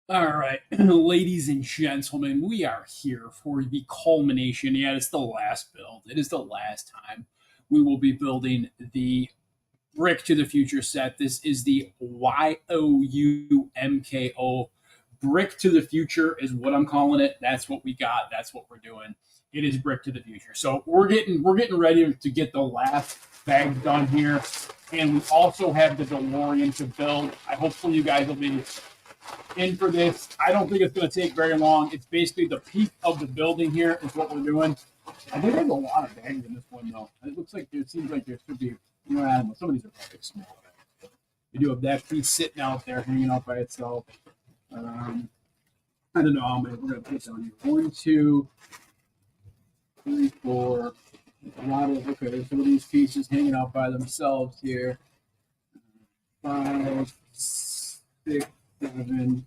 All right, ladies and gentlemen, we are here for the culmination. Yeah, it's the last build. It is the last time we will be building the Brick to the Future set. This is the YOUMKO Brick to the Future is what I'm calling it. That's what we got. That's what we're doing. It is Brick to the Future. So we're getting ready to get the last bag done here, and we also have the DeLorean to build. I hopefully you guys will be in for this. I don't think it's going to take very long. It's basically the peak of the building here is what we're doing. I think there's a lot of bags in this one though. It looks like it seems like there should be, I don't know, some of these are probably small bags. We do have that piece sitting out there, hanging out by itself. I don't know how many we're going to put down here. One, two, three, four. A lot of, okay, some of these pieces hanging out by themselves here. 5, 6, 7,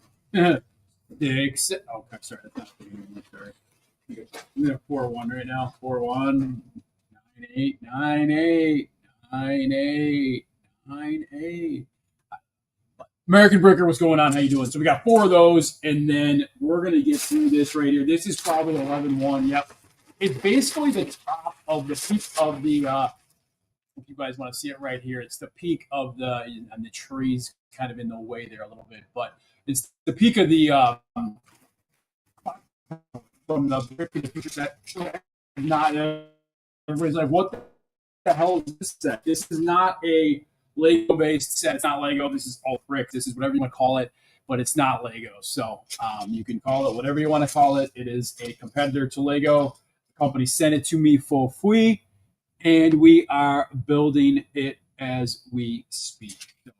6. Oh, sorry, that's not the sorry. I'm gonna 4-1 right now. 4-1. 9-8. 9-8. 9-8. 9-8. American Bricker, what's going on? How you doing? So we got 4 of those, and then we're gonna get through this right here. This is probably 11-1. Yep. It's basically the top of the peak of the if you guys want to see it right here, it's the peak of and the trees kind of in the way there a little bit, but it's the peak of the from the future set. Not everybody's like, what the hell is this set? This is not a Lego based set. It's not Lego. This is all brick. This is whatever you want to call it, but it's not Lego. So you can call it whatever you want to call it. It is a competitor to Lego. The company sent it to me for free, and we are building it as we speak. So,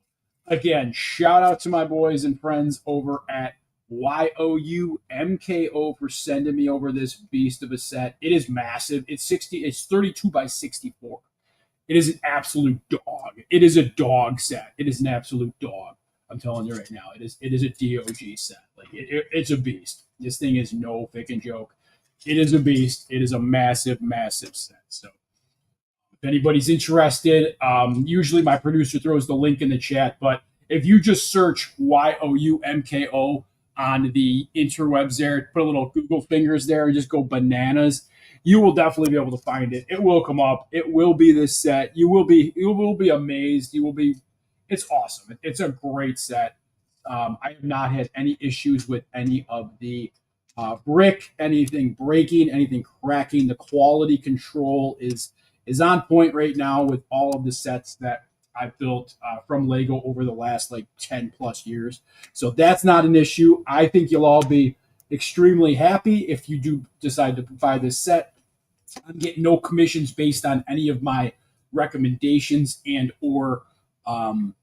again, shout out to my boys and friends over at YOUMKO for sending me over this beast of a set. It is massive. It's 32 by 64. It is an absolute dog. It is a dog set. It is an absolute dog. I'm telling you right now, it is a DOG set. Like it's a beast. This thing is no freaking joke. It is a beast. It is a massive, massive set. So if anybody's interested, usually my producer throws the link in the chat, but if you just search YOUMKO on the interwebs there, put a little Google fingers there and just go bananas, you will definitely be able to find it. It will come up. It will be this set. You will be amazed. It's awesome. It's a great set. I have not had any issues with any of the brick, anything breaking, anything cracking. The quality control is on point right now with all of the sets that I've built from Lego over the last like 10 plus years. So that's not an issue. I think you'll all be extremely happy if you do decide to buy this set. I'm getting no commissions based on any of my recommendations and or and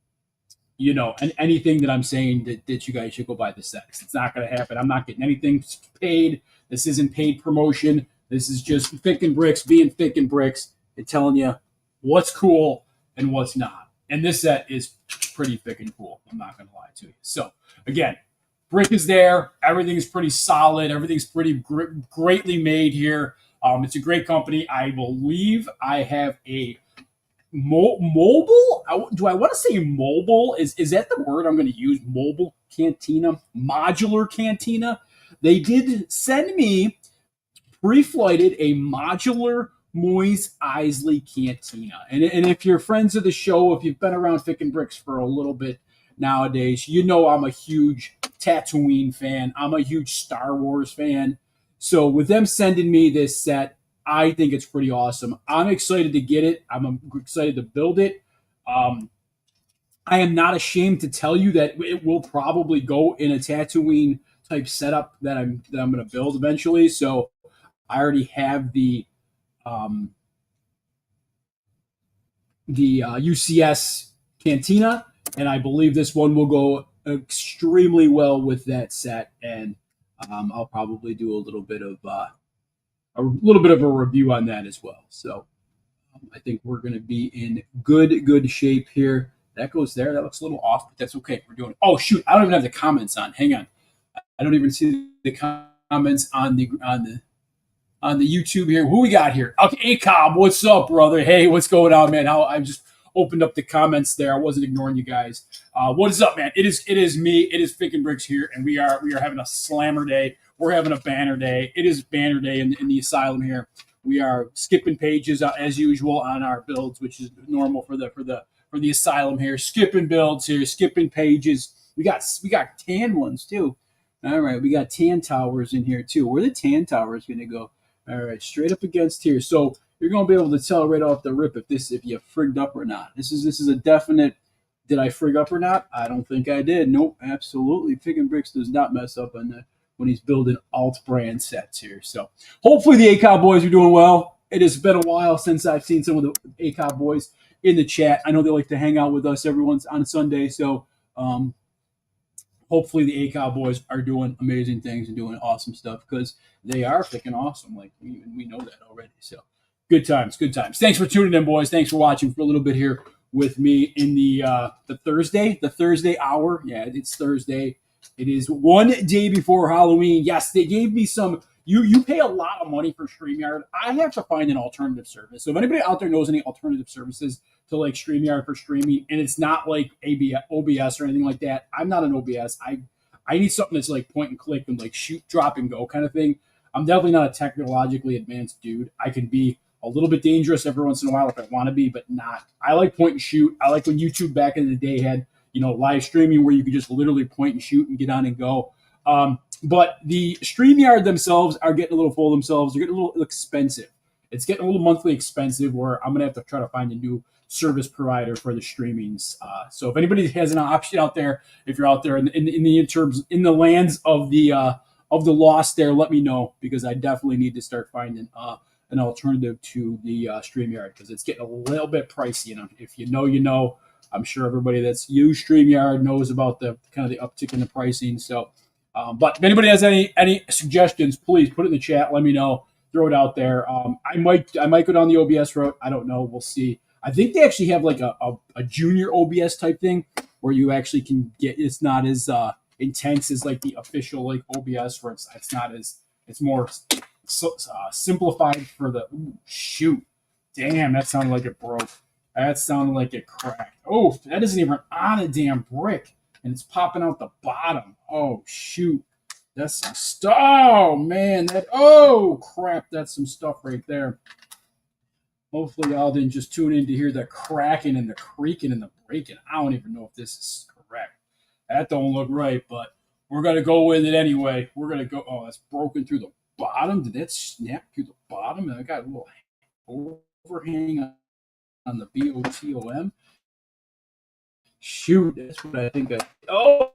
anything that I'm saying that you guys should go buy the set. It's not going to happen. I'm not getting anything paid. This isn't paid promotion. This is just thick and bricks being thick and bricks and telling you what's cool and what's not. And this set is pretty thick and cool. I'm not going to lie to you. So again, brick is there. Everything's pretty solid. Everything's pretty greatly made here. It's a great company. I believe I have a mobile. Do I want to say mobile? Is that the word I'm going to use? Mobile cantina, modular cantina. They did send me pre-flighted a modular Moise Isley Cantina. And if you're friends of the show, if you've been around Thick and Bricks for a little bit nowadays, you know I'm a huge Tatooine fan. I'm a huge Star Wars fan. So with them sending me this set, I think it's pretty awesome. I'm excited to get it. I'm excited to build it. I am not ashamed to tell you that it will probably go in a Tatooine type setup that I'm going to build eventually. So I already have um, the UCS Cantina, and I believe this one will go extremely well with that set. And I'll probably do a little bit of a review on that as well. So I think we're going to be in good shape here. That goes there. That looks a little off, but that's okay. We're doing it. Oh shoot! I don't even have the comments on. Hang on. I don't even see the comments on the YouTube here. Who we got here? Okay, Acob, what's up, brother? Hey, what's going on, man? How I'm just opened up the comments there. I wasn't ignoring you guys. What is up, man? It is me. It is Fick and Bricks here, and we are having a slammer day. We're having a banner day. It is banner day in the asylum here. We are skipping pages as usual on our builds, which is normal for the asylum here. Skipping builds here, skipping pages. We got tan ones too. All right, we got tan towers in here too. Where the tan towers going to go? All right, straight up against here. So you're going to be able to tell right off the rip if you frigged up or not. This is a definite. Did I frig up or not? I don't think I did. Nope, absolutely. Fick and Bricks does not mess up on that when he's building alt brand sets here. So hopefully the ACOB boys are doing well. It has been a while since I've seen some of the ACOB boys in the chat. I know they like to hang out with us everyone's on Sunday. So hopefully the ACOB boys are doing amazing things and doing awesome stuff because they are freaking awesome. Like we know that already. So good times, good times. Thanks for tuning in, boys. Thanks for watching for a little bit here with me in the Thursday hour. Yeah, it's Thursday. It is one day before Halloween. Yes, they gave me some. You pay a lot of money for StreamYard. I have to find an alternative service. So if anybody out there knows any alternative services to like StreamYard for streaming, and it's not like OBS or anything like that, I'm not an OBS. I need something that's like point and click and like shoot, drop, and go kind of thing. I'm definitely not a technologically advanced dude. I can be a little bit dangerous every once in a while if I want to be, but not. I like point and shoot. I like when YouTube back in the day had live streaming where you could just literally point and shoot and get on and go. But the StreamYard themselves are getting a little full of themselves. They're getting a little expensive. It's getting a little monthly expensive where I'm going to have to try to find a new service provider for the streamings. So if anybody has an option out there, if you're out there in the lands of the lost there, let me know because I definitely need to start finding an alternative to the StreamYard because it's getting a little bit pricey. If you know. I'm sure everybody that's used StreamYard knows about the kind of the uptick in the pricing. So, but if anybody has any suggestions, please put it in the chat. Let me know. Throw it out there. I might go down the OBS route. I don't know. We'll see. I think they actually have like a junior OBS type thing where you actually can get. It's not as intense as like the official like OBS where it's not as it's more simplified for the shoot. Damn, that sounded like it broke. That sounded like it cracked. Oh, that isn't even on a damn brick. And it's popping out the bottom. Oh, shoot. That's some stuff. Oh, man. Oh, crap. That's some stuff right there. Hopefully y'all didn't just tune in to hear the cracking and the creaking and the breaking. I don't even know if this is correct. That don't look right, but we're going to go with it anyway. We're going to go. Oh, that's broken through the bottom. Did that snap through the bottom? And I got a little overhang on the BOTOM. Shoot, that's what I think. Oh,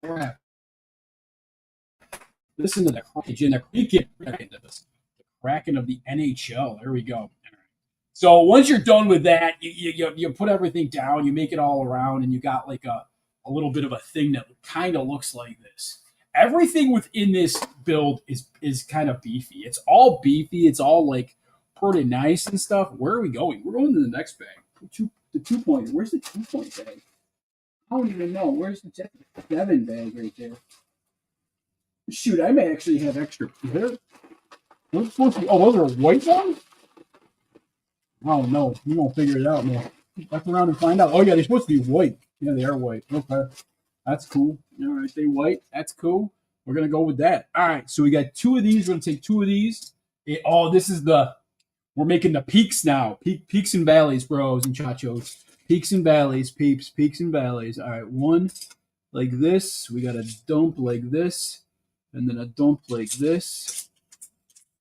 crap. Listen to the cracking, the cracking of the NHL. There we go. So once you're done with that, you put everything down, you make it all around, and you got like a little bit of a thing that kind of looks like this. Everything within this build is kind of beefy. It's all beefy. It's all like pretty nice and stuff. Where are we going? We're going to the next bag. The 2-point. Where's the 2-point bag? I don't even know. Where's the 7 bag right there? Shoot, I may actually have extra here. Those supposed to be. Oh, those are white ones? Oh no, you won't figure it out, man. Look around and find out. Oh yeah, they're supposed to be white. Yeah, they are white. Okay, that's cool. All right, they white. That's cool. We're gonna go with that. All right, so we got 2 of these. We're gonna take 2 of these. This is we're making the peaks now. Peaks and valleys, bros and chachos. Peaks and valleys, peeps. Peaks and valleys. All right, one like this. We got a dump like this, and then a dump like this.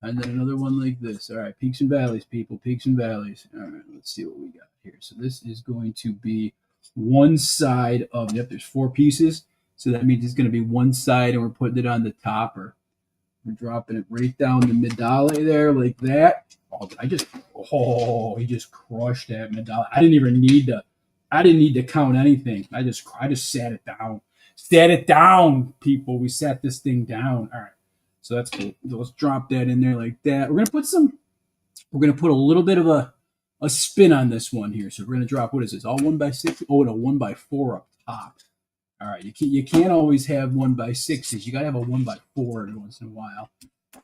And then another one like this. All right, peaks and valleys, people. Peaks and valleys. All right, let's see what we got here. So this is going to be one side of, there's 4 pieces. So that means it's going to be one side, and we're putting it on the top, or we're dropping it right down the medale there like that. He just crushed that medale. I didn't need to count anything. I just sat it down. Sat it down, people. We sat this thing down. All right. So that's cool. Let's drop that in there like that. We're gonna put a little bit of a spin on this one here. So we're gonna drop, what is this? All 1x6? Oh, and a 1x4 up top. All right, you can't always have 1x6s. You gotta have a 1x4 every once in a while.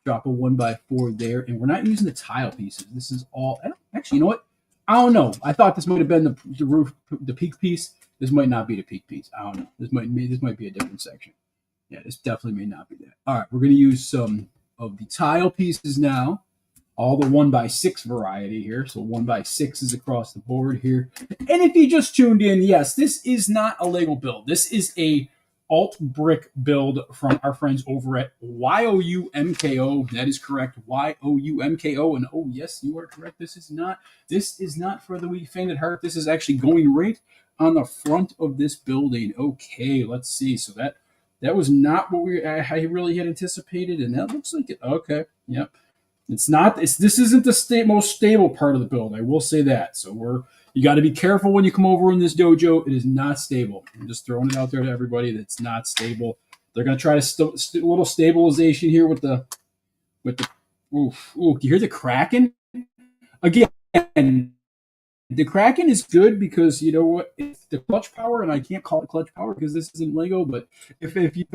Drop a 1x4 there, and we're not using the tile pieces. This is all. Actually, you know what? I don't know. I thought this might have been the roof, the peak piece. This might not be the peak piece. I don't know. This might be a different section. Yeah, this definitely may not be that. All right, we're going to use some of the tile pieces now. All the 1x6 variety here. So 1x6 is across the board here. And if you just tuned in, yes, this is not a Lego build. This is a alt brick build from our friends over at YOUMKO. That is correct. YOUMKO. And oh, yes, you are correct. This is not for the weak faint at heart. This is actually going right on the front of this building. Okay, let's see. So that was not what I really had anticipated, and that looks like it. Okay, yep. It's not. This isn't the most stable part of the build. I will say that. So you got to be careful when you come over in this dojo. It is not stable. I'm just throwing it out there to everybody. That's not stable. They're gonna try to little stabilization here with the. Oof. Ooh, you hear the cracking? Again, the Kraken is good because you know what? It's the clutch power, and I can't call it clutch power because this isn't Lego. But if you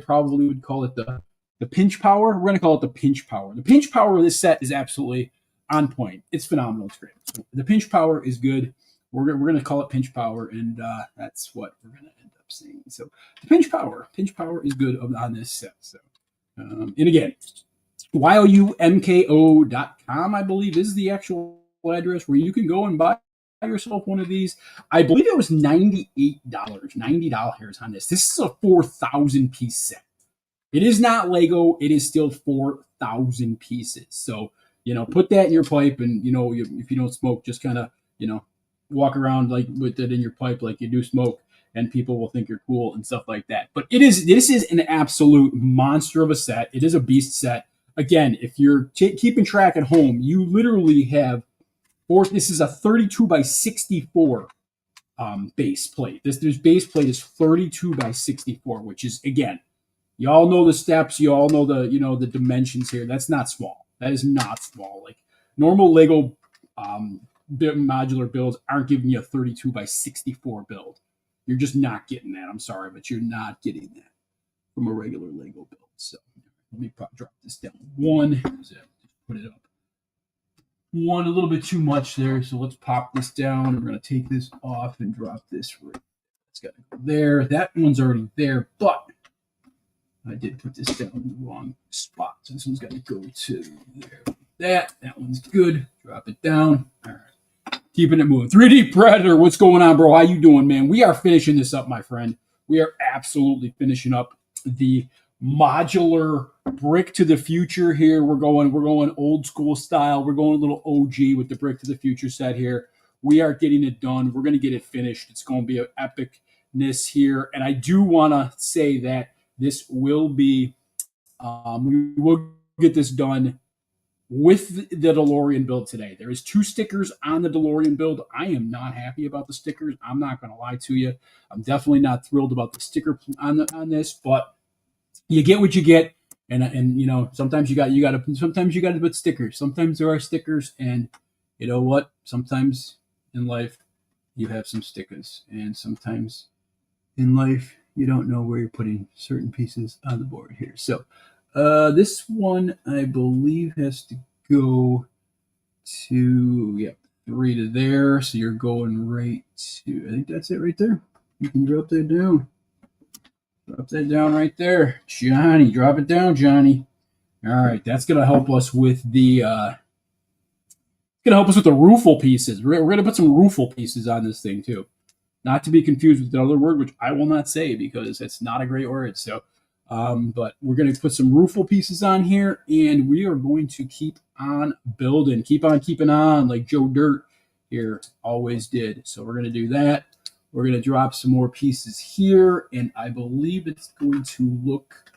probably would call it the pinch power. We're going to call it the pinch power. The pinch power of this set is absolutely on point. It's phenomenal. It's great. So the pinch power is good. We're going to call it pinch power, and that's what we're going to end up saying. So the pinch power is good on this set. So and again, YOUMKO.com, I believe, is the actual address where you can go and buy yourself one of these. I believe it was $98, $90 on this. This is a 4,000 piece set. It is not Lego. It is still 4,000 pieces. So, put that in your pipe, and, if you don't smoke, just kind of, walk around like with it in your pipe like you do smoke, and people will think you're cool and stuff like that. But this is an absolute monster of a set. It is a beast set. Again, if you're keeping track at home, you literally have this is a 32x64 base plate. This base plate is 32x64, which is, again, you all know the steps. You all know the dimensions here. That's not small. That is not small. Like normal Lego modular builds aren't giving you a 32x64 build. You're just not getting that. I'm sorry, but you're not getting that from a regular Lego build. So let me drop this down one. Put it up one a little bit too much there. So let's pop this down. We're going to take this off and drop this right. It's got to go there. That one's already there, but I did put this down in the wrong spot. So this one's got to go to there. That one's good. Drop it down. All right. Keeping it moving. 3D Predator, what's going on, bro? How you doing, man? We are finishing this up, my friend. We are absolutely finishing up the modular brick to the future here. We're going old school style. We're going a little OG with the brick to the future set here. We are getting it done. We're going to get it finished. It's going to be an epicness here. And I do want to say that this will be, we will get this done with the DeLorean build today. There is 2 stickers on the DeLorean build. I am not happy about the stickers. I'm not going to lie to you. I'm definitely not thrilled about the sticker on this, but you get what you get. And sometimes you got to put stickers. Sometimes there are stickers, and you know what? Sometimes in life you have some stickers, and sometimes in life you don't know where you're putting certain pieces on the board here. So this one, I believe, has to go to 3 to there. So you're going right to, I think that's it right there. You can drop that down. Drop that down right there. Johnny, drop it down, Johnny. All right, that's going to help us with the roofle pieces. We're going to put some roofle pieces on this thing too. Not to be confused with another word, which I will not say because it's not a great word. So, but we're going to put some roofle pieces on here, and we are going to keep on building, keep on keeping on like Joe Dirt here always did. So we're going to do that. We're going to drop some more pieces here, and I believe it's going to look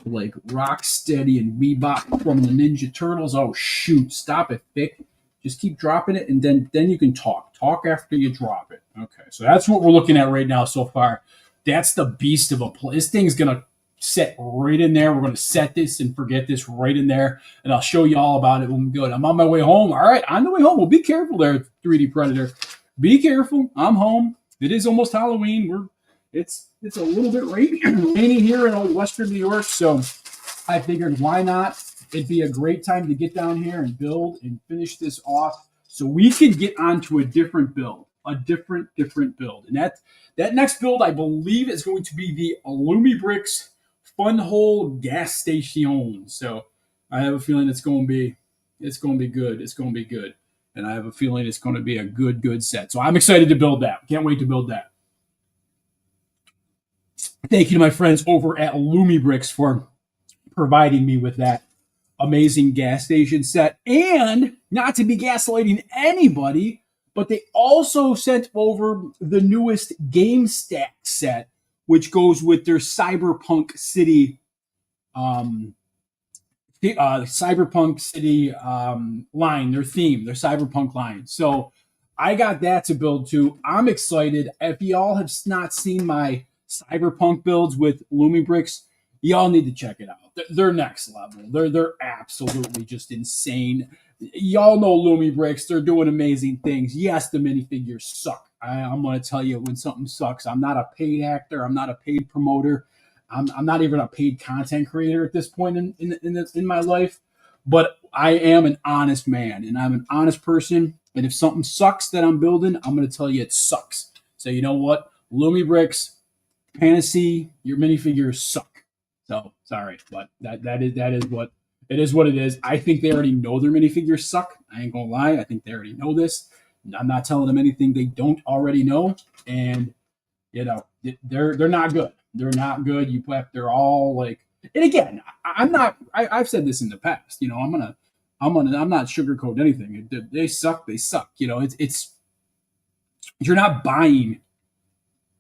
like Rocksteady and Bebop from the Ninja Turtles. Oh, shoot. Stop it, Vic. Just keep dropping it, and then you can talk. Talk after you drop it. Okay, so that's what we're looking at right now so far. That's the beast of a play. This thing's going to set right in there. We're going to set this and forget this right in there, and I'll show you all about it when we go. I'm on my way home. All right, on the way home. Well, be careful there, 3D Predator. Be careful. I'm home. It is almost Halloween. It's a little bit rainy here in old Western New York, so I figured why not? It'd be a great time to get down here and build and finish this off so we can get onto a different build, different build. And that next build, I believe, is going to be the Lumibrix Fun Hole Gas Station. So I have a feeling it's going to be good. It's going to be good. And I have a feeling it's going to be a good set. So I'm excited to build that. Can't wait to build that. Thank you to my friends over at Lumibrix for providing me with that amazing gas station set. And not to be gaslighting anybody, but they also sent over the newest Game Stack set, which goes with their Cyberpunk City line, their theme, their Cyberpunk line. So I got that to build too. I'm excited. If y'all have not seen my Cyberpunk builds with Lumibrix, y'all need to check it out. They're next level. They're absolutely just insane. Y'all know Lumibrix. They're doing amazing things. Yes, the minifigures suck. I'm going to tell you when something sucks. I'm not a paid actor. I'm not a paid promoter. I'm not even a paid content creator at this point in my life. But I am an honest man, and I'm an honest person. And if something sucks that I'm building, I'm going to tell you it sucks. So you know what? Lumibrix, Fantasy, your minifigures suck. So sorry, but that is what it is. What it is. I think they already know their minifigures suck. I ain't gonna lie. I think they already know this. I'm not telling them anything they don't already know. And they're not good. They're not good. They're all like. And again, I'm not. I've said this in the past. I'm not sugarcoating anything. They suck. They suck. It's you're not buying.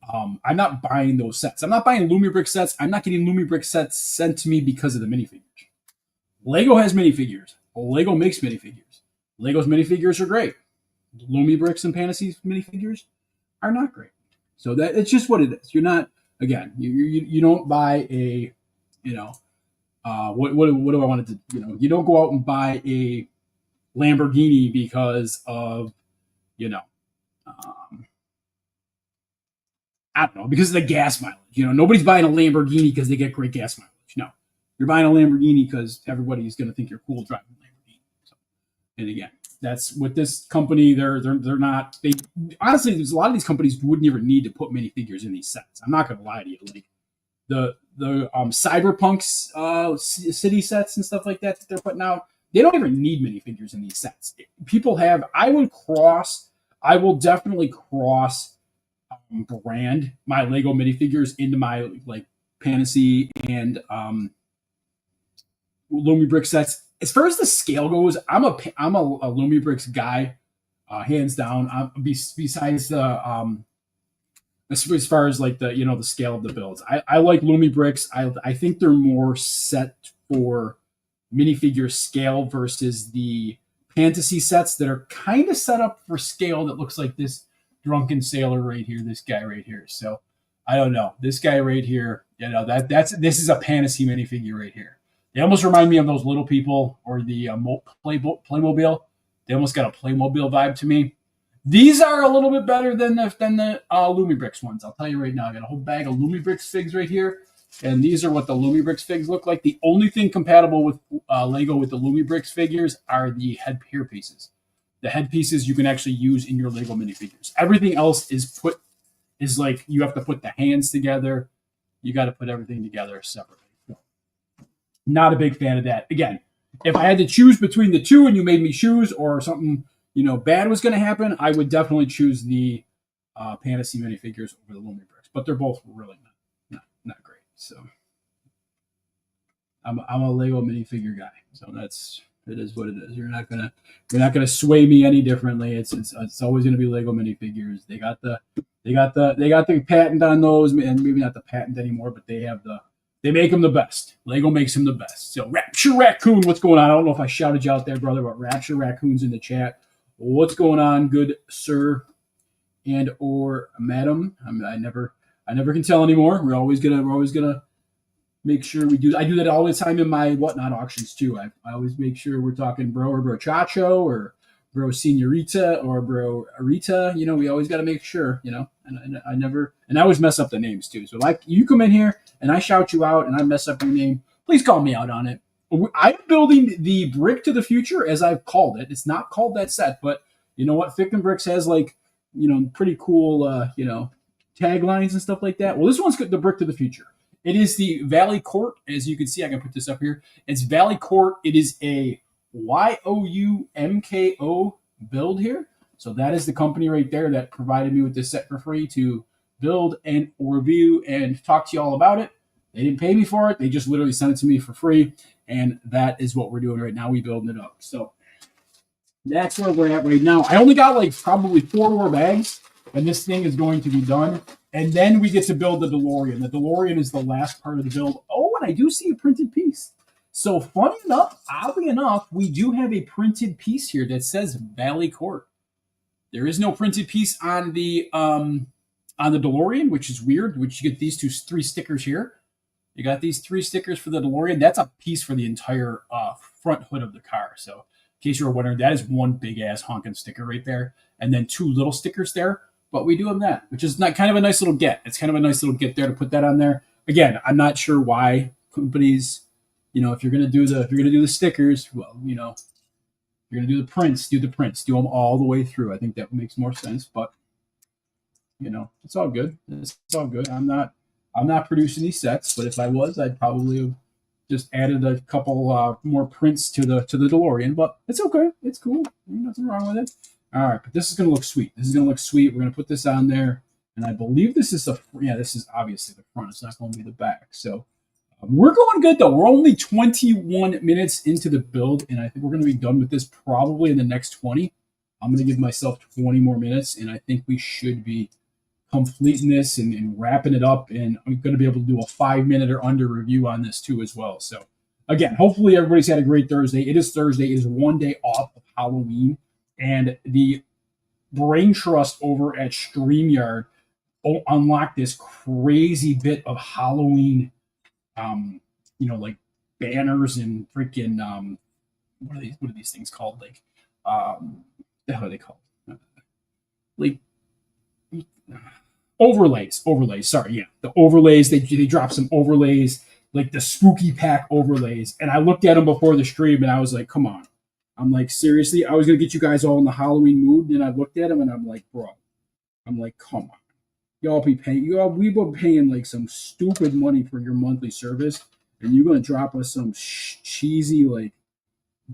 I'm not buying those sets. I'm not buying Lumibrix sets. I'm not getting Lumibrix sets sent to me because of the minifigures. Lego has minifigures. Lego makes minifigures. Lego's minifigures are great. Lumibrix and Fantasy's minifigures are not great. So that it's just what it is. You're not, again, you don't buy a, what do I want to, you don't go out and buy a Lamborghini because of, I don't know, because of the gas mileage. Nobody's buying a Lamborghini because they get great gas mileage. No, you're buying a Lamborghini because everybody's going to think you're cool driving a Lamborghini. So, and again, that's with this company. They're not. They honestly, there's a lot of these companies wouldn't even need to put minifigures in these sets. I'm not going to lie to you. Like the Cyberpunk city sets and stuff like that they're putting out, they don't even need minifigures in these sets. People have. I will definitely cross. Brand my Lego minifigures into my like Fantasy and Lumibrix sets. As far as the scale goes, I'm a Lumibrix guy, hands down. Besides the as far as like the the scale of the builds, I like Lumibrix. I think they're more set for minifigure scale versus the Fantasy sets that are kind of set up for scale that looks like this drunken sailor right here, this guy right here. So I don't know. This guy right here, this is a Fantasy minifigure right here. They almost remind me of those little people or the Playmobil. They almost got a Playmobil vibe to me. These are a little bit better than the Lumibrix ones. I'll tell you right now. I got a whole bag of Lumibrix figs right here, and these are what the Lumibrix figs look like. The only thing compatible with Lego with the Lumibrix figures are the hair pieces. The headpieces you can actually use in your Lego minifigures. Everything else is like you have to put the hands together. You got to put everything together separately. Not a big fan of that. Again, if I had to choose between the two and you made me choose or something, bad was going to happen, I would definitely choose the Fantasy minifigures over the Lumibrix. But they're both really not great. So I'm a Lego minifigure guy. So it is what it is. You're not gonna sway me any differently. It's always gonna be Lego minifigures. They got the patent on those, and maybe not the patent anymore, but they make them the best. Lego makes them the best. So Rapture Raccoon, what's going on? I don't know if I shouted you out there, brother, but Rapture Raccoon's in the chat. What's going on, good sir and or madam? I never can tell anymore. We're always gonna make sure we do. I do that all the time in my whatnot auctions too. I always make sure we're talking bro or brochacho or bro senorita or bro Arita. We always got to make sure. And I always mess up the names too. So like you come in here and I shout you out and I mess up your name, please call me out on it. I'm building the Brick to the Future as I've called it. It's not called that set, but You know what? Thick and Bricks has like, pretty cool, taglines and stuff like that. Well, this one's the brick to the future. It is the Valley Court. As you can see, I can put this up here. It's Valley Court. It is a YOUMKO build here. So that is the company right there that provided me with this set for free to build and review and talk to you all about it. They didn't pay me for it. They just literally sent it to me for free. And that is what we're doing right now. We building it up. So that's where we're at right now. I only got like probably 4 more bags, and this thing is going to be done. And then we get to build the DeLorean. The DeLorean is the last part of the build. Oh, and I do see a printed piece. So funny enough, oddly enough, we do have a printed piece here that says Valley Court. There is no printed piece on the DeLorean, which is weird. Which you get these 3 stickers here. You got these 3 stickers for the DeLorean. That's a piece for the entire front hood of the car. So in case you were wondering, that is one big ass honking sticker right there, and then 2 little stickers there. But we do have that, which is not kind of a nice little get. It's kind of a nice little get there to put that on there. Again, I'm not sure why companies, if you're gonna do the stickers, well, if you're gonna do the prints, do them all the way through. I think that makes more sense. But it's all good. It's all good. I'm not producing these sets, but if I was, I'd probably have just added a couple more prints to the DeLorean. But it's okay. It's cool. There's nothing wrong with it. All right, but this is going to look sweet. We're going to put this on there, and I believe this is this is obviously the front. It's not going to be the back. So we're going good though. We're only 21 minutes into the build, and I think we're going to be done with this probably in the next 20. I'm going to give myself 20 more minutes, and I think we should be completing this and wrapping it up. And I'm going to be able to do a 5-minute or under review on this too as well. So again, hopefully everybody's had a great Thursday. It is Thursday. It is one day off of Halloween. And the brain trust over at StreamYard unlocked this crazy bit of Halloween, like banners and freaking what are these things called? Like, the hell are they called? Like overlays. Sorry, yeah, the overlays. They dropped some overlays, like the spooky pack overlays. And I looked at them before the stream, and I was like, come on. I'm like, seriously? I was going to get you guys all in the Halloween mood. And I looked at him and I'm like, bro. I'm like, come on. We've been paying like some stupid money for your monthly service. And you're going to drop us some cheesy, like,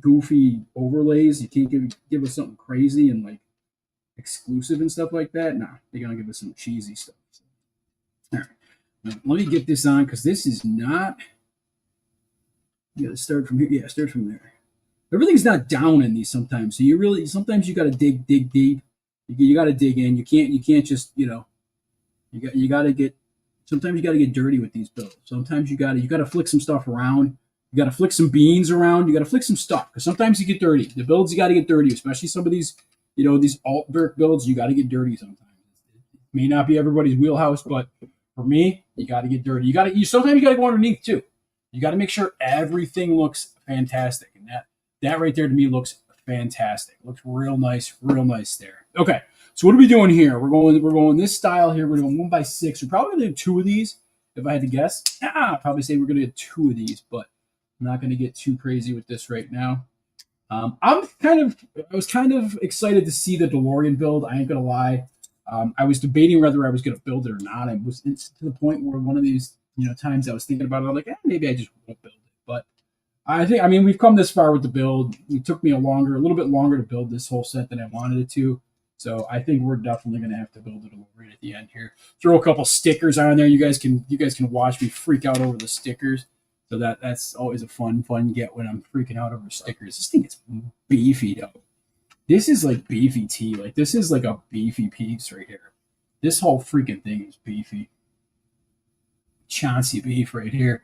goofy overlays. You can't give us something crazy and like exclusive and stuff like that. Nah, they're going to give us some cheesy stuff. All right. Now, let me get this on because this is not. You got to start from here. Yeah, start from there. Everything's not down in these sometimes. So sometimes you got to dig deep. You got to dig in. You can't just, you got to get, sometimes you got to get dirty with these builds. Sometimes you got to flick some stuff around. You got to flick some beans around. You got to flick some stuff because sometimes you get dirty. The builds, you got to get dirty, especially some of these, these alt brick builds, you got to get dirty sometimes. It may not be everybody's wheelhouse, but for me, you got to get dirty. Sometimes you got to go underneath too. You got to make sure everything looks fantastic. And that right there to me looks fantastic. Looks real nice there. Okay, so what are we doing here? We're going this style here. We're doing 1x6. We're probably gonna do 2 of these if I had to guess. I'd probably say we're gonna get 2 of these, but I'm not gonna get too crazy with this right now. I was kind of excited to see the DeLorean build. I ain't gonna lie. I was debating whether I was gonna build it or not. I was to the point where one of these times I was thinking about it. I'm like, maybe I just won't build it, but. I mean, we've come this far with the build. It took me a little bit longer to build this whole set than I wanted it to. So I think we're definitely going to have to build it right at the end here. Throw a couple stickers on there. You guys can watch me freak out over the stickers. So that's always a fun get when I'm freaking out over stickers. This thing is beefy though. This is like beefy tea. Like this is like a beefy piece right here. This whole freaking thing is beefy. Chauncey beef right here.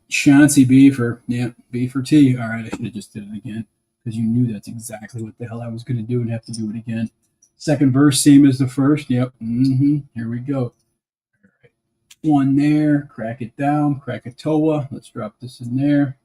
Chauncey beefer. Yeah, beefer tea. All right, I should have just did it again because you knew that's exactly what the hell I was going to do and have to do it again. Second verse, same as the first. Yep. Here we go. All right. 1 there. Crack it down. Krakatoa. Let's drop this in there.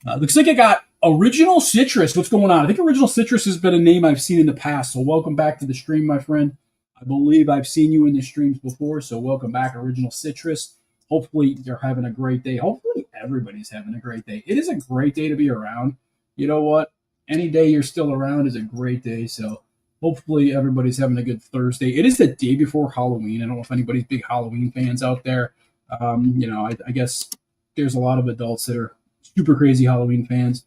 Looks like I got Original Citrus. What's going on? I think Original Citrus has been a name I've seen in the past. So welcome back to the stream, my friend. I believe I've seen you in the streams before. So welcome back, Original Citrus. Hopefully you're having a great day. Hopefully everybody's having a great day. It is a great day to be around. You know what? Any day you're still around is a great day. So Hopefully everybody's having a good Thursday. It is the day before Halloween. I don't know if anybody's big Halloween fans out there. I guess there's a lot of adults that are super crazy Halloween fans,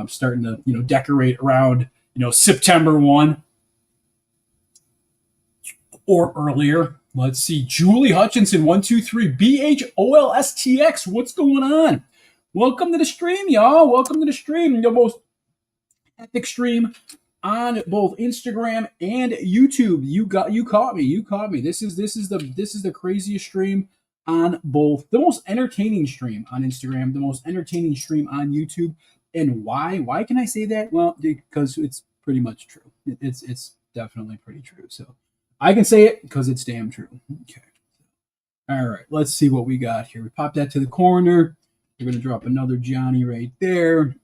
starting to decorate around September 1 or earlier. Let's see, Julie Hutchinson 123 BHOLSTX. What's going on? Welcome to the stream, y'all. Welcome to the stream. The most epic stream on both Instagram and YouTube. You caught me. You caught me. This is the craziest stream on both. The most entertaining stream on Instagram, the most entertaining stream on YouTube. And why? Why can I say that? Well, because it's pretty much true. It's definitely pretty true. So I can say it because it's damn true. Okay. All right. Let's see what we got here. We pop that to the corner. We're gonna drop another Johnny right there.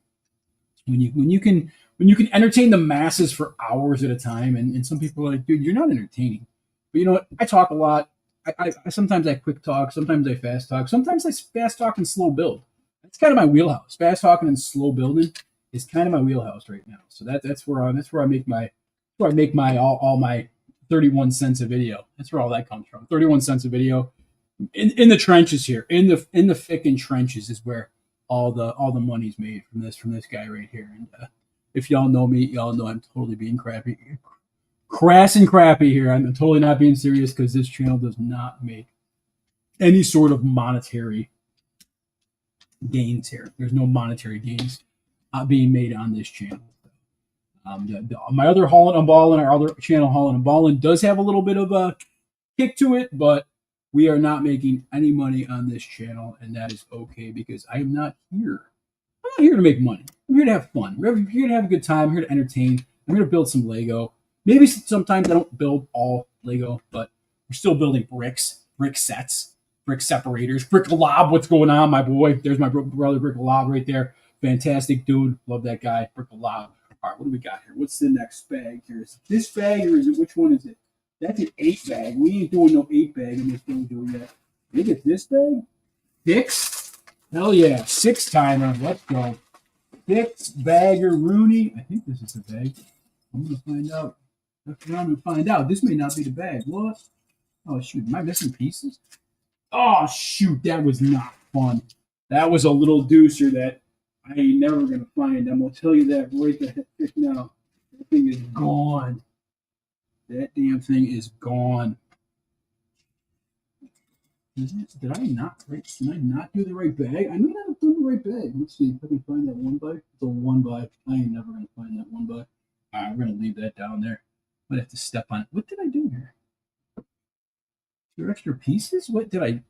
When you can entertain the masses for hours at a time, and some people are like, dude, you're not entertaining. But you know what? I talk a lot. I sometimes I quick talk, sometimes I fast talk, sometimes I fast talk and slow build. That's kind of my wheelhouse. Fast talking and slow building is kind of my wheelhouse right now. So that's where I make my all my 31 cents a video. That's where all that comes from. 31 cents a video. In the trenches here, in the frickin' trenches is where all the money's made from this guy right here. And if y'all know me, y'all know I'm totally being crass and crappy here. I'm totally not being serious because this channel does not make any sort of monetary gains here. There's no monetary gains being made on this channel. My other Holland and Ballin, our other channel, Holland and Ballin, does have a little bit of a kick to it, but we are not making any money on this channel, and that is okay because I am not here. I'm not here to make money. I'm here to have fun. We're here to have a good time. I'm here to entertain. I'm here to build some Lego. Maybe sometimes I don't build all Lego, but we're still building bricks, brick sets, brick separators. Brick Lob, what's going on, my boy? There's my brother, Brick Lob, right there. Fantastic dude. Love that guy, Brick Lob. All right, what do we got here? What's the next bag here? Is it this bag or is it which one is it? That's an 8 bag. We ain't doing no 8 bag in this thing yet. I think it's this bag. 6? Hell yeah. 6 timer. Let's go. 6 bagger Rooney. I think this is the bag. I'm going to find out. I'm going to find out. This may not be the bag. What? Oh, shoot. Am I missing pieces? Oh, shoot. That was not fun. That was a little deucer that I ain't never going to find. I'm going to tell you that right the heck now. That thing is gone. That damn thing is gone. Did I not do the right bag? I may not have done the right bag. Let's see if I can find that one by. It's a 1 by. I ain't never gonna find that 1 by. All right, we're gonna leave that down there. Might have to step on it. What did I do here? Is there extra pieces? What did I?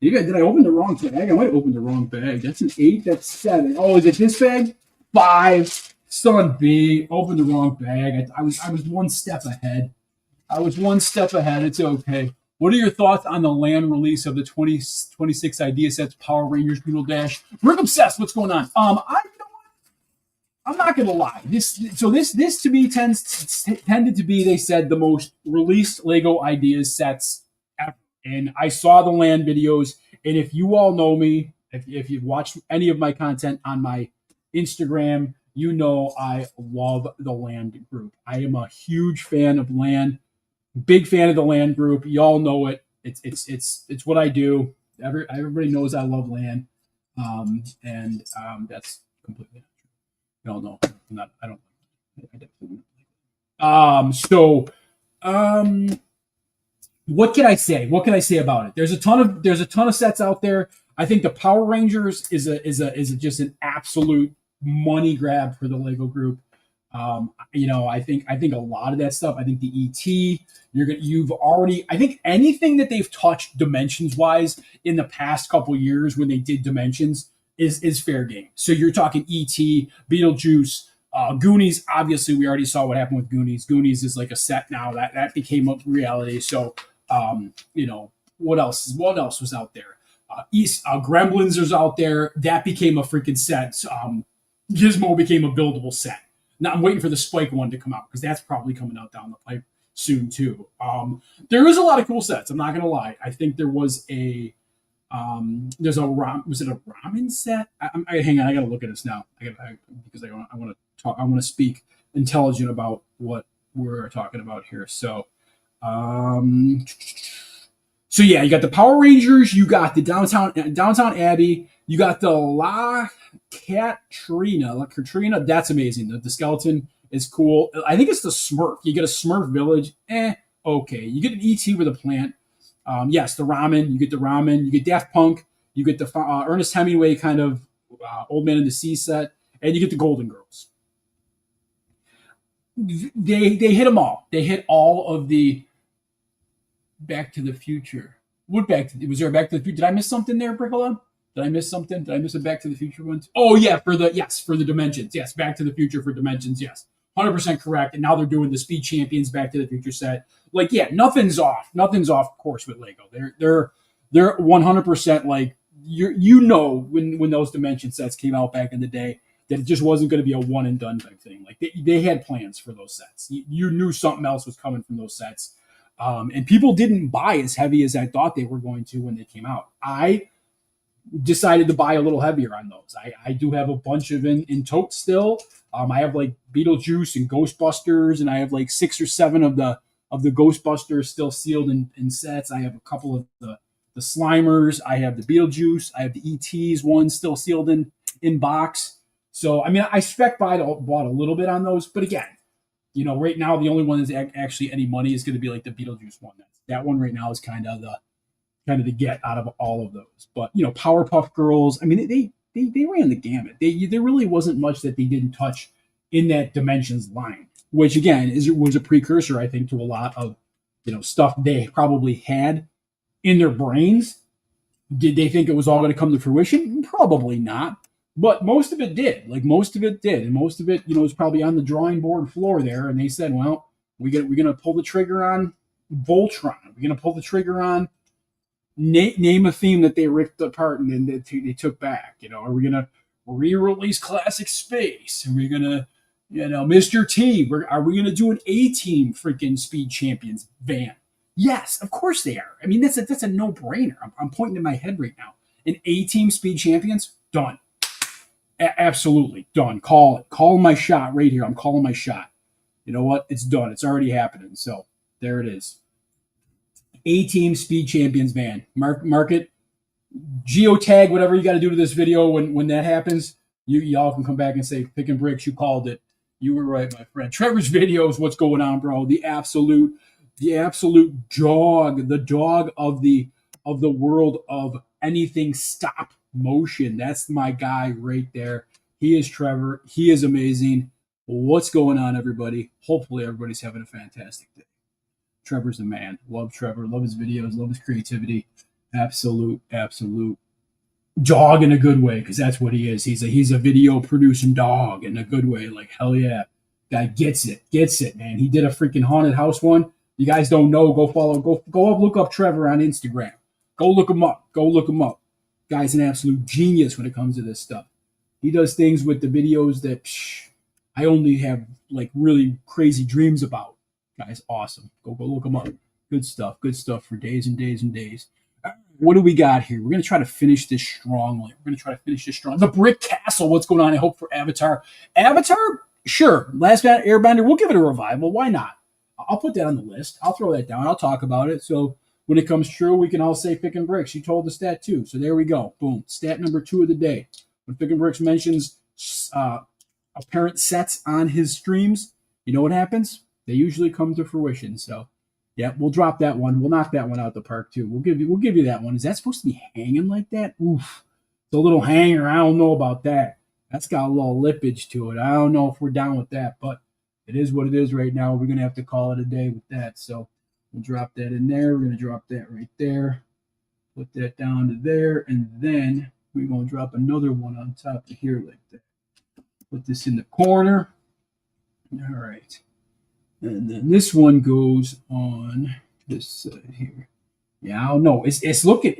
Did I open the wrong bag? I might have opened the wrong bag. That's an 8. That's 7. Oh, is it this bag? 5. Son B, opened the wrong bag. I was 1 step ahead. It's okay. What are your thoughts on the land release of the 2026 idea sets Power Rangers Doodle Dash? Rick Obsessed, what's going on? I'm not gonna lie. This to me tended to be, they said, the most released Lego ideas sets ever. And I saw the land videos, and if you all know me, if you've watched any of my content on my Instagram, you know I love the land group. I am a huge fan of land, big fan of the land group. Y'all know it. It's what I do. Everybody knows I love land, and that's completely not true. Y'all know I don't. I definitely what can I say? What can I say about it? There's a ton of sets out there. I think the Power Rangers is just an absolute money grab for the Lego group. I think a lot of that stuff. I think the ET. I think anything that they've touched dimensions wise in the past couple years when they did dimensions is fair game. So you're talking ET, Beetlejuice, Goonies. Obviously, we already saw what happened with Goonies. Goonies is like a set now that became a reality. So what else? What else was out there? Gremlins is out there. That became a freaking set. Gizmo became a buildable set. Now I'm waiting for the Spike one to come out because that's probably coming out down the pipe soon too. There is a lot of cool sets. I'm not gonna lie. I think there was was it a ramen set? Hang on, I gotta look at this now. Because I want to talk. I want to speak intelligent about what we're talking about here. Um, so yeah, you got the Power Rangers, you got the Downtown Abbey, you got the La Katrina. That's amazing. The skeleton is cool. I think it's the Smurf. You get a Smurf village. Okay. You get an ET with a plant. Yes, the ramen. You get the ramen. You get Daft Punk. You get the Ernest Hemingway kind of Old Man in the Sea set, and you get the Golden Girls. They hit them all. They hit all of the Back to the Future. Was there a Back to the Future? Did I miss something there, Brickola? Did I miss something? Did I miss a Back to the Future one? Oh yeah, for the Dimensions. Yes, Back to the Future for Dimensions. Yes, 100% correct. And now they're doing the Speed Champions Back to the Future set. Like yeah, nothing's off. Nothing's off course with Lego. They're 100% like you know when those Dimension sets came out back in the day that it just wasn't going to be a one and done type thing. Like they had plans for those sets. You knew something else was coming from those sets. And people didn't buy as heavy as I thought they were going to when they came out. I decided to buy a little heavier on those. I do have a bunch of in totes still. I have like Beetlejuice and Ghostbusters, and I have like 6 or 7 of the Ghostbusters still sealed in sets. I have a couple of the Slimers. I have the Beetlejuice. I have the ETs one still sealed in box. So I mean, I bought a little bit on those, but again, you know, right now the only one that's actually any money is going to be like the Beetlejuice one. That one right now is kind of the get out of all of those. But you know, Powerpuff Girls. I mean, they ran the gamut. There really wasn't much that they didn't touch in that Dimensions line, which again was a precursor, I think, to a lot of stuff they probably had in their brains. Did they think it was all going to come to fruition? Probably not. But most of it did. Like most of it did, and most of it, was probably on the drawing board floor there. And they said, "Well, we're gonna pull the trigger on Voltron. We're gonna pull the trigger on name a theme that they ripped apart and then they took back. Are we gonna re-release Classic Space? Are we gonna, Mr. T? Are we gonna do an A-Team freaking Speed Champions van? Yes, of course they are. I mean, that's a no-brainer. I'm pointing in my head right now. An A-Team Speed Champions, done. Absolutely done. Call my shot right here. I'm calling my shot. You know what? It's done. It's already happening. So there it is. A-Team Speed Champions van. Mark it. Geotag whatever you got to do to this video when that happens. Y'all can come back and say, Pick and Bricks, you called it. You were right, my friend. Trevor's videos, what's going on, bro? The absolute dog, the dog of the world of anything stop motion. That's my guy right there. He is Trevor. He is amazing. What's going on, everybody? Hopefully everybody's having a fantastic day. Trevor's the man. Love Trevor. Love his videos. Love his creativity. Absolute dog in a good way, because that's what he is. He's a video producing dog in a good way. Like, hell yeah. Guy gets it, man. He did a freaking haunted house one. You guys don't know, go follow, go up, look up Trevor on Instagram. Go look him up. Guy's an absolute genius when it comes to this stuff. He does things with the videos that I only have like really crazy dreams about. Guy's awesome. Go look him up. Good stuff for days and days and days. What do we got here? We're going to try to finish this strongly. The Brick Castle, what's going on? I hope for Avatar. Sure. Last Airbender, we'll give it a revival. Why not? I'll put that on the list. I'll throw that down. I'll talk about it. So when it comes true, we can all say Pick and Bricks. You told us that too. So there we go. Boom. Stat number 2 of the day. When Pick and Bricks mentions apparent sets on his streams, you know what happens? They usually come to fruition. So yeah, we'll drop that one. We'll knock that one out the park too. We'll give you that one. Is that supposed to be hanging like that? Oof. It's a little hanger. I don't know about that. That's got a little lippage to it. I don't know if we're down with that, but it is what it is right now. We're going to have to call it a day with that. So we'll drop that in there. We're going to drop that right there. Put that down to there. And then we're going to drop another one on top of here like that. Put this in the corner. All right. And then this one goes on this side here. Yeah, I don't know. It's looking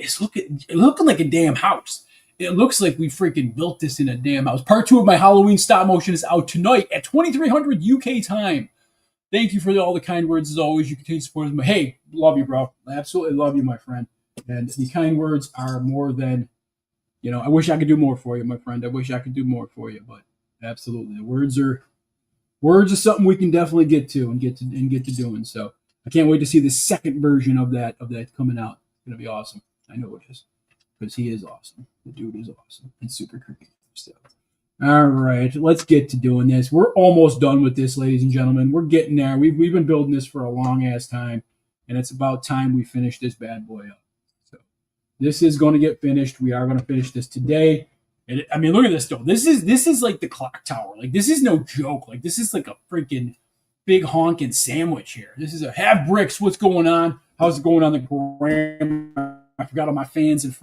like a damn house. It looks like we freaking built this in a damn house. Part 2 of my Halloween stop motion is out tonight at 2300 UK time. Thank you for all the kind words as always. You continue to support me. Hey, love you, bro. I absolutely love you, my friend. And the kind words are more than, I wish I could do more for you, my friend. I wish I could do more for you, but absolutely. The words are Words is something we can definitely get to and get to doing. So I can't wait to see the second version of that coming out. It's gonna be awesome. I know it is because he is awesome. The dude is awesome and super creepy. So, all right, let's get to doing this. We're almost done with this, ladies and gentlemen. We're getting there. We've been building this for a long ass time, and it's about time we finish this bad boy up. So this is going to get finished. We are going to finish this today. And I mean, look at this though. This is like the clock tower. Like this is no joke. Like this is like a freaking big honking sandwich here. This is a have bricks. What's going on? How's it going on the gram? I forgot all my fans and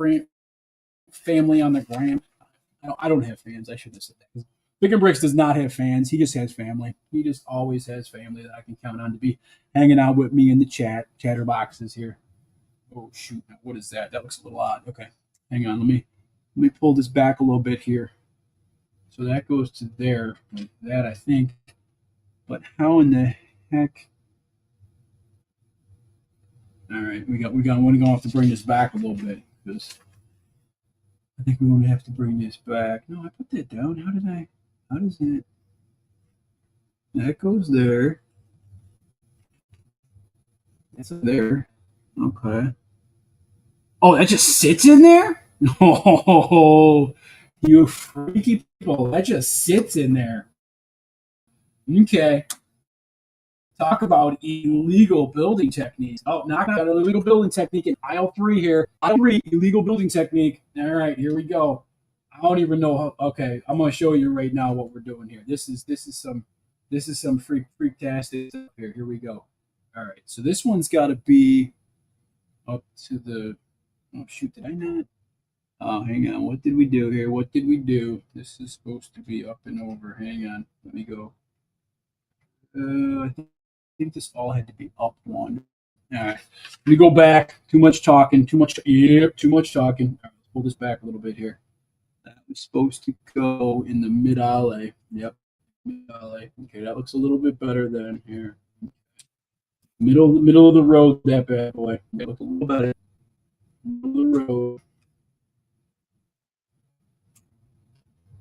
family on the gram. I don't have fans. I shouldn't have said that. Big and Bricks does not have fans. He just has family. He just always has family that I can count on to be hanging out with me in the chatter boxes here. Oh shoot! What is that? That looks a little odd. Okay, hang on. Let me pull this back a little bit here. So that goes to there, like that I think. But how in the heck? All right, we're going to have to bring this back a little bit because I think we're going to have to bring this back. No, I put that down. How does it? That goes there. That's there. Okay. Oh, that just sits in there? Oh, you freaky people. That just sits in there. Okay. Talk about illegal building techniques. Oh, knock out an illegal building technique in aisle 3 here. Aisle 3, illegal building technique. All right, here we go. I don't even know how. Okay, I'm gonna show you right now what we're doing here. This is some freaktastic stuff here. Here we go. All right, so this one's got to be up to the. Oh shoot, did I not? Oh, hang on. What did we do here? What did we do? This is supposed to be up and over. Hang on. Let me go. I think this all had to be up one. All right. Let me go back. Too much talking. Too much. Yep. Too much talking. All right, let's pull this back a little bit here. That was supposed to go in the mid alley. Yep. Mid alley. Okay, that looks a little bit better than here. Middle of the road. That bad boy. That looks a little better. Middle of the road.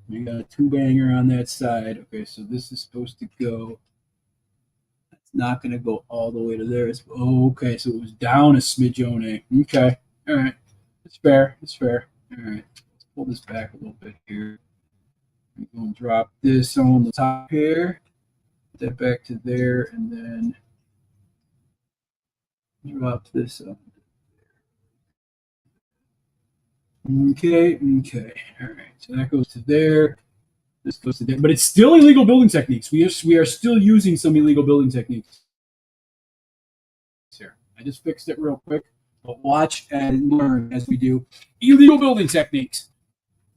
We got a 2-banger on that side. Okay, so this is supposed to go. It's not going to go all the way to there. Okay, so it was down a smidgeone. Okay, all right. It's fair. It's fair. All right. Let's pull this back a little bit here. I'm going to drop this on the top here. Put that back to there, and then drop this up. Okay. All right. So that goes to there. This goes to there. But it's still illegal building techniques. We are still using some illegal building techniques here. I just fixed it real quick. But watch and learn as we do. Illegal building techniques.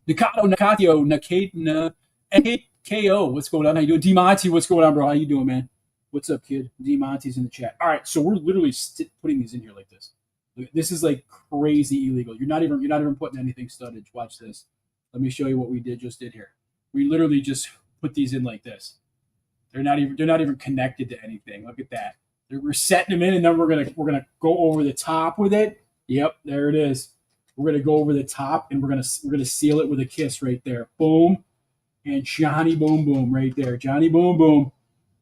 Nakatio, NKO. What's going on? How you doing? D-Monty, what's going on, bro? How you doing, man? What's up, kid? D-Monty's in the chat. All right, so we're literally putting these in here like this. This is like crazy illegal. You're not even putting anything studded. Watch this. Let me show you what we just did here. We literally just put these in like this. They're not even connected to anything. Look at that. We're setting them in, and then we're gonna go over the top with it. Yep, there it is. We're gonna go over the top, and we're gonna seal it with a kiss right there. Boom, and Johnny Boom Boom right there. Johnny Boom Boom.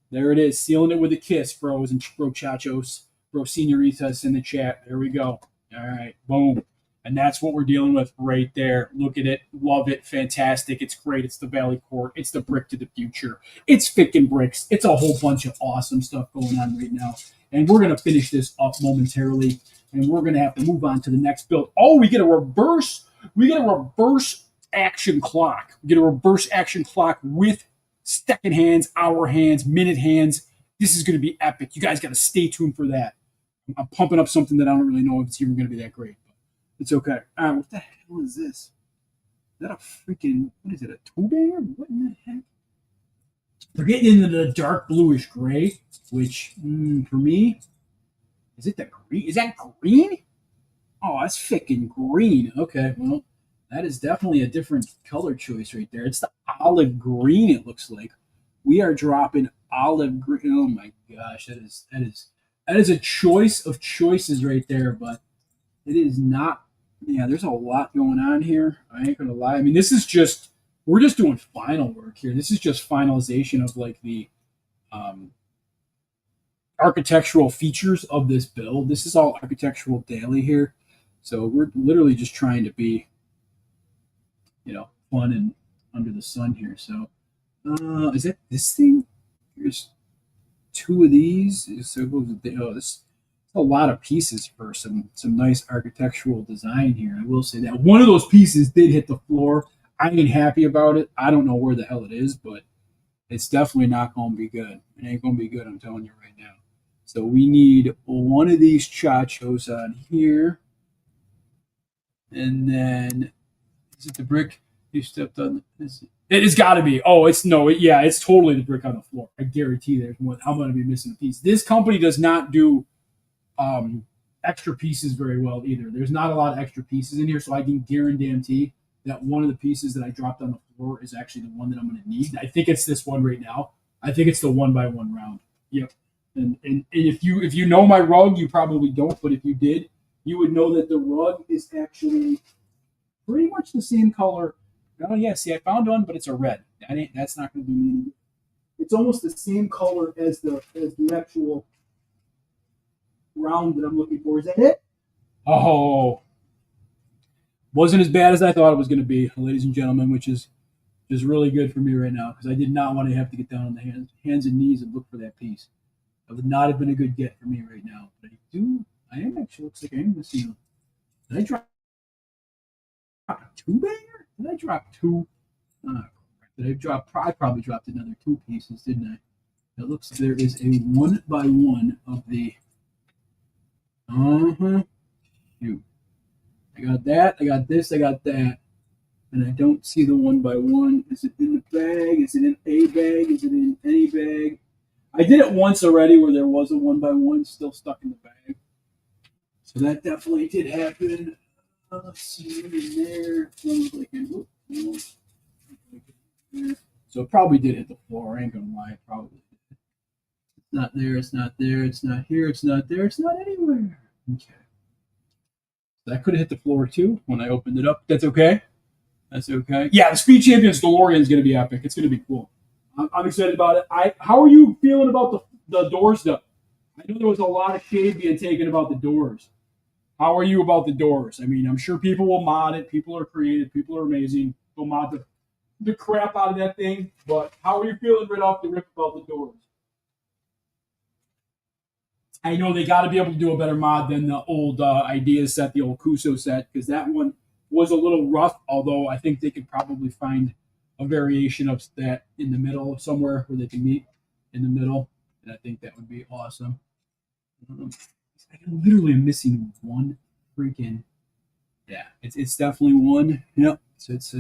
There it is. Sealing it with a kiss, bros and bro chachos. Bro senoritas in the chat. There we go. All right. Boom. And that's what we're dealing with right there. Look at it. Love it. Fantastic. It's great. It's the Valley Court. It's the brick to the future. It's Fickin' Bricks. It's a whole bunch of awesome stuff going on right now. And we're going to finish this up momentarily. And we're going to have to move on to the next build. Oh, we get a reverse action clock. We get a reverse action clock with second hands, hour hands, minute hands. This is going to be epic. You guys got to stay tuned for that. I'm pumping up something that I don't really know if it's even going to be that great. But it's okay. What the hell is this? Is that a freaking, what is it, a 2-banger? What in the heck? We're getting into the dark bluish gray, which, for me, is it the green? Is that green? Oh, that's freaking green. Okay, well, that is definitely a different color choice right there. It's the olive green, it looks like. We are dropping olive green. Oh my gosh, that is a choice of choices right there, but it is not. Yeah, there's a lot going on here. I ain't gonna lie. I mean, we're just doing final work here. This is just finalization of like the architectural features of this build. This is all architectural daily here. So we're literally just trying to be, fun and under the sun here. So is that this thing? Here's two of these. So this a lot of pieces for some nice architectural design here. I will say that one of those pieces did hit the floor. I ain't happy about it. I don't know where the hell it is, but it's definitely not going to be good. It ain't going to be good. I'm telling you right now. So we need one of these chachos on here, and then is it the brick you stepped on? It has got to be. Oh, it's no. It's totally the brick on the floor. I guarantee there's one. I'm going to be missing a piece. This company does not do extra pieces very well either. There's not a lot of extra pieces in here, so I can guarantee that one of the pieces that I dropped on the floor is actually the one that I'm going to need. I think it's this one right now. I think it's the 1x1 round. Yep. And if you know my rug, you probably don't, but if you did, you would know that the rug is actually pretty much the same color. Oh yeah, see, I found one, but it's a red. That's not going to do me any good. It's almost the same color as the actual round that I'm looking for. Is that it? Oh, wasn't as bad as I thought it was going to be, ladies and gentlemen, which is just really good for me right now because I did not want to have to get down on the hands and knees and look for that piece. That would not have been a good get for me right now. But I am actually, looks like I am missing. Did I drop a two banger? Did I drop two? Did I drop? I probably dropped another two pieces, didn't I? It looks like there is a 1x1 of the. Shoot. I got that. I got this. I got that. And I don't see the 1x1. Is it in the bag? Is it in a bag? Is it in any bag? I did it once already where there was a 1x1 still stuck in the bag. So that definitely did happen. Let's see what in there. So it probably did hit the floor. I ain't gonna lie, it probably did. It's not there, it's not there, it's not here, it's not there, it's not anywhere. Okay. That could have hit the floor too when I opened it up. That's okay. That's okay. Yeah, the Speed Champions DeLorean is going to be epic. It's going to be cool. I'm excited about it. How are you feeling about the doors stuff? I know there was a lot of shade being taken about the doors. How are you about the doors? I mean, I'm sure people will mod it. People are creative. People are amazing. They'll mod the crap out of that thing. But how are you feeling right off the rip about the doors? I know they got to be able to do a better mod than the old Ideas set, the old Kuso set, because that one was a little rough. Although I think they could probably find a variation of that in the middle somewhere where they can meet in the middle, and I think that would be awesome. I literally am missing one freaking. Yeah, it's definitely one. Yep. So it's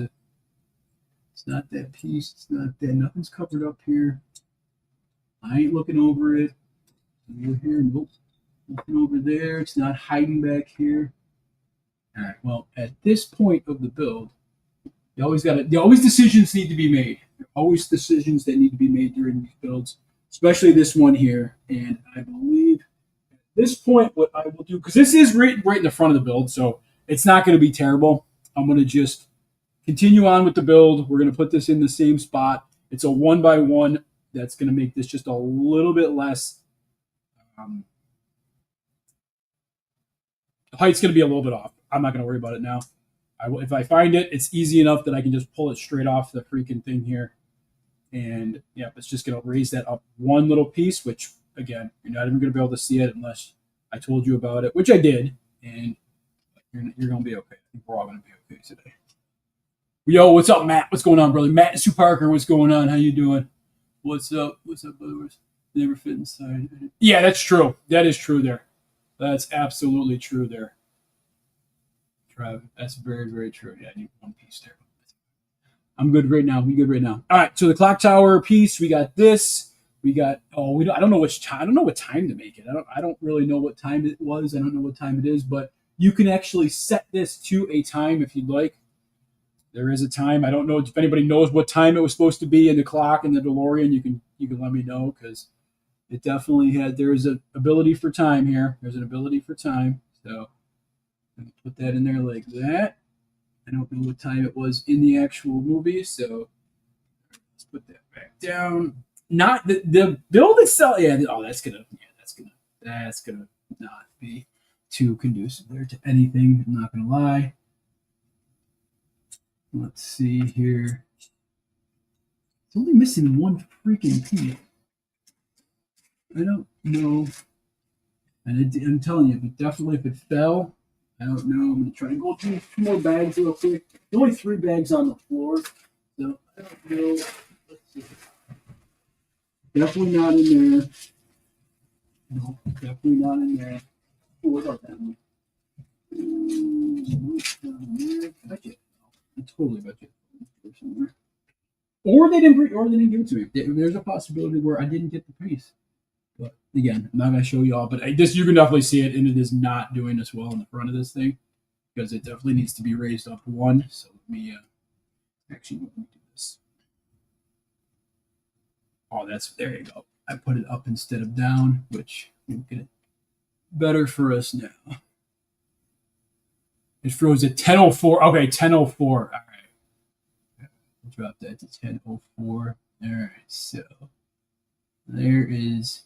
not that piece. It's not that. Nothing's covered up here. I ain't looking over it. Over here, nope. Nothing over there. It's not hiding back here. All right. Well, at this point of the build, always decisions need to be made. Always decisions that need to be made during these builds, especially this one here. And I believe at this point, what I will do, because this is right in the front of the build, so it's not going to be terrible. I'm going to just continue on with the build. We're going to put this in the same spot. It's a 1x1. That's going to make this just a little bit less. The height's going to be a little bit off. I'm not going to worry about it now. If I find it, it's easy enough that I can just pull it straight off the freaking thing here. And yeah, it's just going to raise that up one little piece, which again, you're not even going to be able to see it unless I told you about it, which I did. And you're going to be okay. I think we're all going to be okay today. Yo, what's up, Matt? What's going on, brother? Matt and Sue Parker, what's going on? How you doing? What's up? What's up, brothers? Never fit inside. Yeah, that's true. That is true there. That's absolutely true there. Trev, that's very, very true. Yeah, I need one piece there. I'm good right now. We good right now. All right. So the clock tower piece, we got this. We got. I don't know which time. I don't know what time to make it. I don't really know what time it was. I don't know what time it is. But you can actually set this to a time if you'd like. There is a time. I don't know if anybody knows what time it was supposed to be in the clock in the DeLorean. You can let me know because it definitely had. There is an ability for time here. There's an ability for time. So put that in there like that. I don't know what time it was in the actual movie, so let's put that back down. not the build itself. Yeah. Oh, that's gonna not be too conducive there to anything. I'm not gonna lie. Let's see here. It's only missing one freaking piece. I don't know. And I'm telling you, but definitely if it fell, I don't know. I'm gonna try to go through 2 more bags real quick. There's only 3 bags on the floor, so I don't know. Let's see. Definitely not in there. No, definitely not in there. Oh, what about that one? Bet you. I totally bet you. Somewhere. Or they didn't give it to me. There's a possibility where I didn't get the piece. But again, I'm not going to show y'all, but this you can definitely see it, and it is not doing as well in the front of this thing because it definitely needs to be raised up one. So let me actually let me do this. Oh, there you go. I put it up instead of down, which will get it better for us now. It froze at 10:04. Okay, 10:04. All right, we'll drop that to 10:04. All right, so there is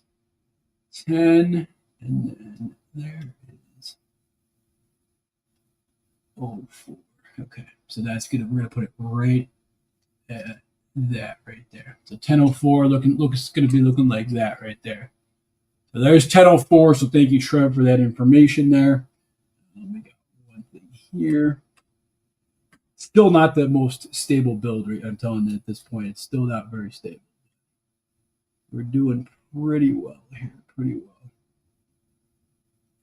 10, and then there is 04. Okay, so that's gonna we're gonna put it right at that right there. So 10:04 it's gonna be looking like that right there. So there's 10:04. So thank you, Trev, for that information there. We got one thing here. Still not the most stable build. I'm telling you at this point, it's still not very stable. We're doing pretty well here, pretty well.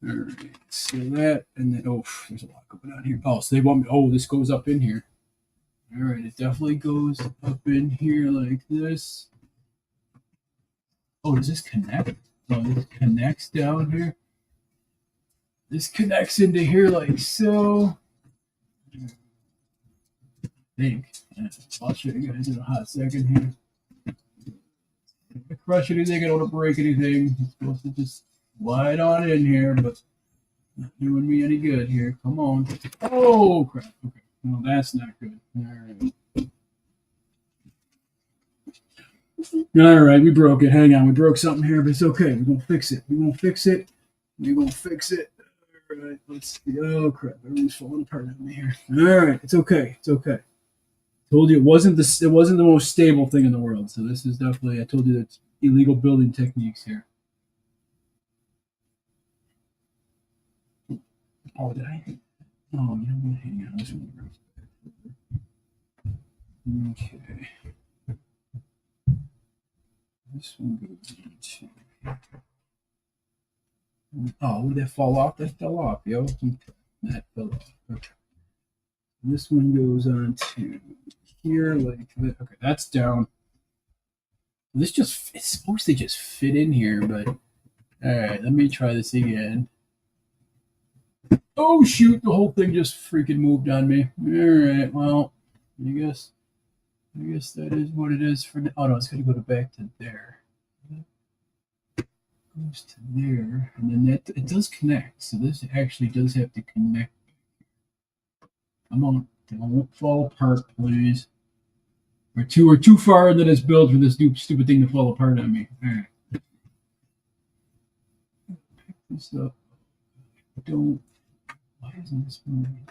All right, so that, and then, oh, there's a lot going on here. Oh, so they want me, oh, this goes up in here. All right, it definitely goes up in here like this. Oh, does this connect? Oh, this connects down here. This connects into here like so. I think. I'll show you guys in a hot second here. If I crush anything, I don't want to break anything. I'm supposed to just slide on in here, but not doing me any good here. Come on. Oh, crap. Okay. Well, that's not good. All right. All right, we broke it. Hang on. We broke something here, but it's okay. We're going to fix it. We're going to fix it. We're going to fix it. All right. Let's see. Oh, crap. Everything's falling apart on me here. All right. It's okay. It's okay. Told you it wasn't the most stable thing in the world. So this is definitely, I told you that's illegal building techniques here. Oh, did I? Oh, you know what? Hang on. This one. Okay. This one goes into. Oh, would that fall off? That fell off, yo. That fell off. Okay. This one goes on to here, like that. Okay, that's down. It's supposed to just fit in here, but all right, let me try this again. Oh shoot, the whole thing just freaking moved on me. All right, well, I guess that is what it is for now. Oh no, it's gonna go back to there. Goes to there, and then that it does connect. So this actually does have to connect. Come on, don't fall apart, please. We're too far into this build for this stupid thing to fall apart on me. All right. Pick this up. Don't. Why isn't this moving?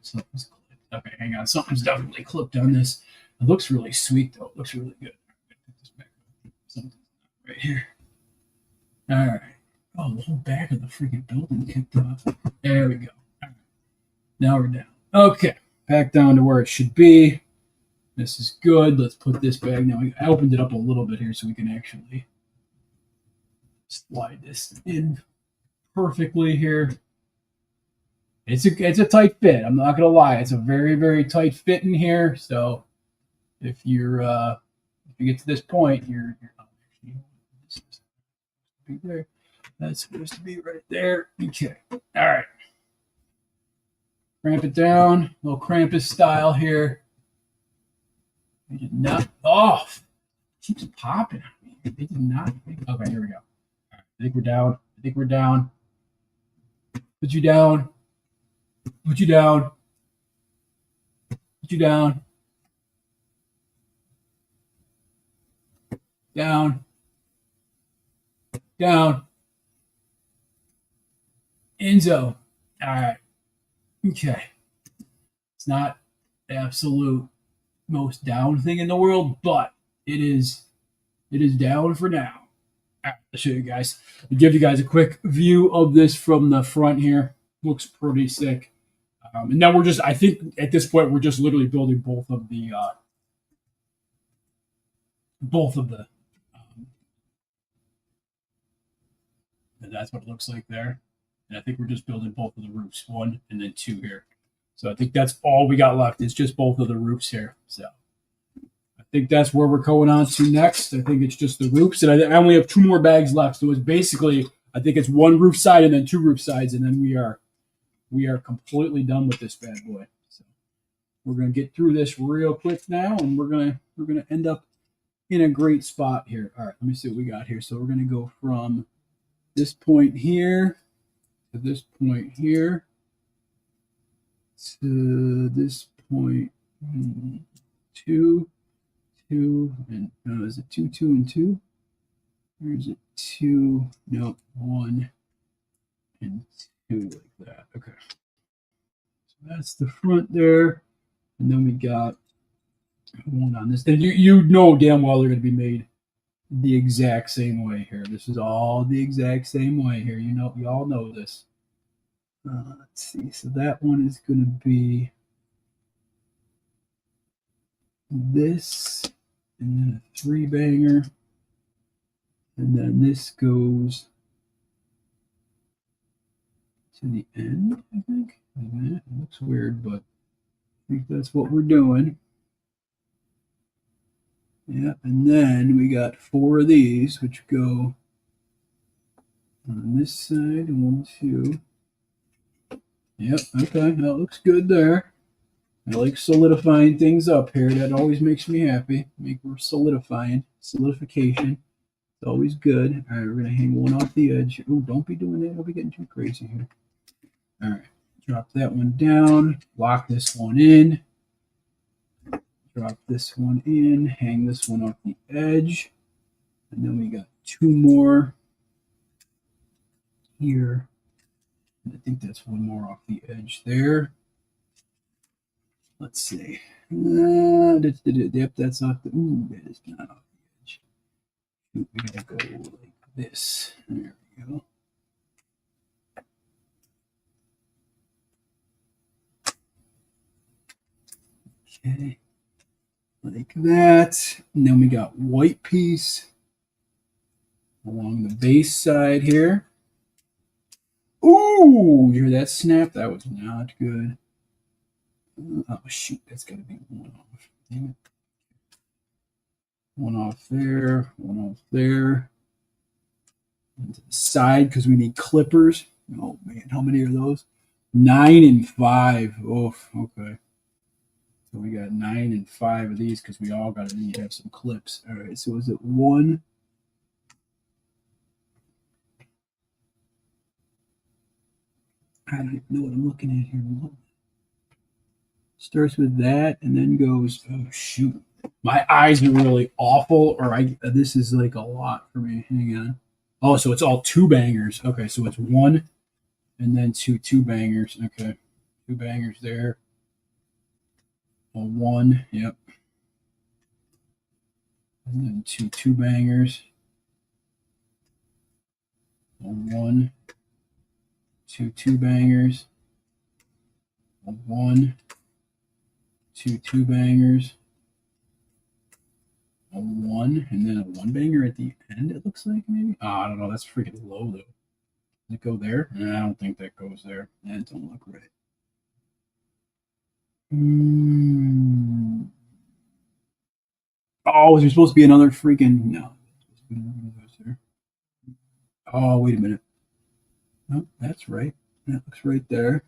Something's clipped. Okay, hang on. Something's definitely clipped on this. It looks really sweet though. It looks really good. Put this back up. Something's right here. All right. Oh, the whole back of the freaking building kicked off. There we go. All right. Now we're down. Okay, back down to where it should be. This is good. Let's put this back now. I opened it up a little bit here so we can actually slide this in perfectly here. It's a tight fit. I'm not gonna lie. It's a very, very tight fit in here. So if you get to this point, you're this is be there. That's supposed to be right there. Okay. All right. Cramp it down. A little Krampus style here. They did not. Oh, it keeps popping on me. They did not. Okay, here we go. All right, I think we're down. I think we're down. Put you down. Put you down. Put you down. down, down, Enzo. All right. Okay. It's not the absolute most down thing in the world, but it is down for now. All right, I'll show you guys. I'll give you guys a quick view of this from the front here. Looks pretty sick. And now we're just, I think at this point, we're just literally building both of the, and that's what it looks like there. And I think we're just building both of the roofs, one and then two here. So I think that's all we got left. It's just both of the roofs here. So I think that's where we're going on to next. I think it's just the roofs, and I only have two more bags left. So it's basically, I think it's one roof side and then two roof sides, and then we are completely done with this bad boy. So we're gonna get through this real quick now, and we're gonna end up in a great spot here. All right, let me see what we got here. So we're gonna go from this point here to this point here to this point, two, and is it two, and two? Or is it two? No, one and two, like that. Okay. So that's the front there. And then we got one on this. And you know damn well they're going to be made the exact same way here. This is all the exact same way here. You all know this. Let's see. So that one is going to be this, and then a three banger, and then this goes to the end, I think. It looks weird, but I think that's what we're doing. Yeah, and then we got four of these, which go on this side, one, two. Yep, okay, that looks good there. I like solidifying things up here. That always makes me happy. We're solidifying. Solidification. It's always good. All right, we're going to hang one off the edge. Oh, don't be doing that. Don't be getting too crazy here. All right, drop that one down. Lock this one in. Drop this one in. Hang this one off the edge. And then we got two more here. I think that's one more off the edge there. Let's see. Yep, that's off the. Ooh, that is not off the edge. We're gonna go like this. There we go. Okay, like that. And then we got white piece along the base side here. Ooh, you hear that snap? That was not good. Oh, shoot, that's got to be one off. Damn it. One off there, one off there. And to the side, because we need clippers. Oh, man, how many are those? 9 and 5. Oh, okay. So we got 9 and 5 of these because we all got to need to have some clips. All right, so is it one? I don't even know what I'm looking at here. Starts with that and then goes, oh, shoot. My eyes are really awful, or this is like a lot for me. Hang on. Oh, so it's all two bangers. Okay, so it's one and then two bangers. Okay. Two bangers there. A one, yep. And then two bangers. A one, two bangers. A one, two bangers. A one, and then a one banger at the end, it looks like, maybe. Oh, I don't know. That's freaking low, though. Does it go there? No, I don't think that goes there. That don't look right. Oh, is there supposed to be another freaking. No. Oh, wait a minute. No, that's right. That looks right there.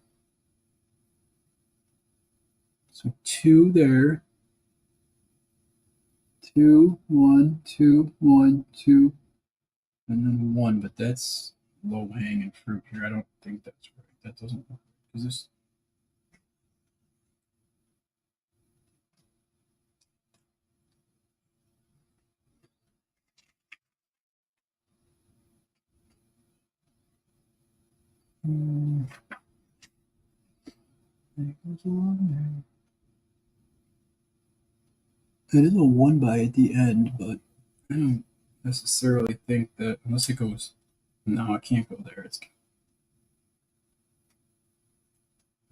So two there. 2, 1, 2, 1, 2, and then 1. But that's low hanging fruit here. I don't think that's right. That doesn't work. Is this? It is a 1 by at the end, but I don't necessarily think that unless it goes. No, it can't go there.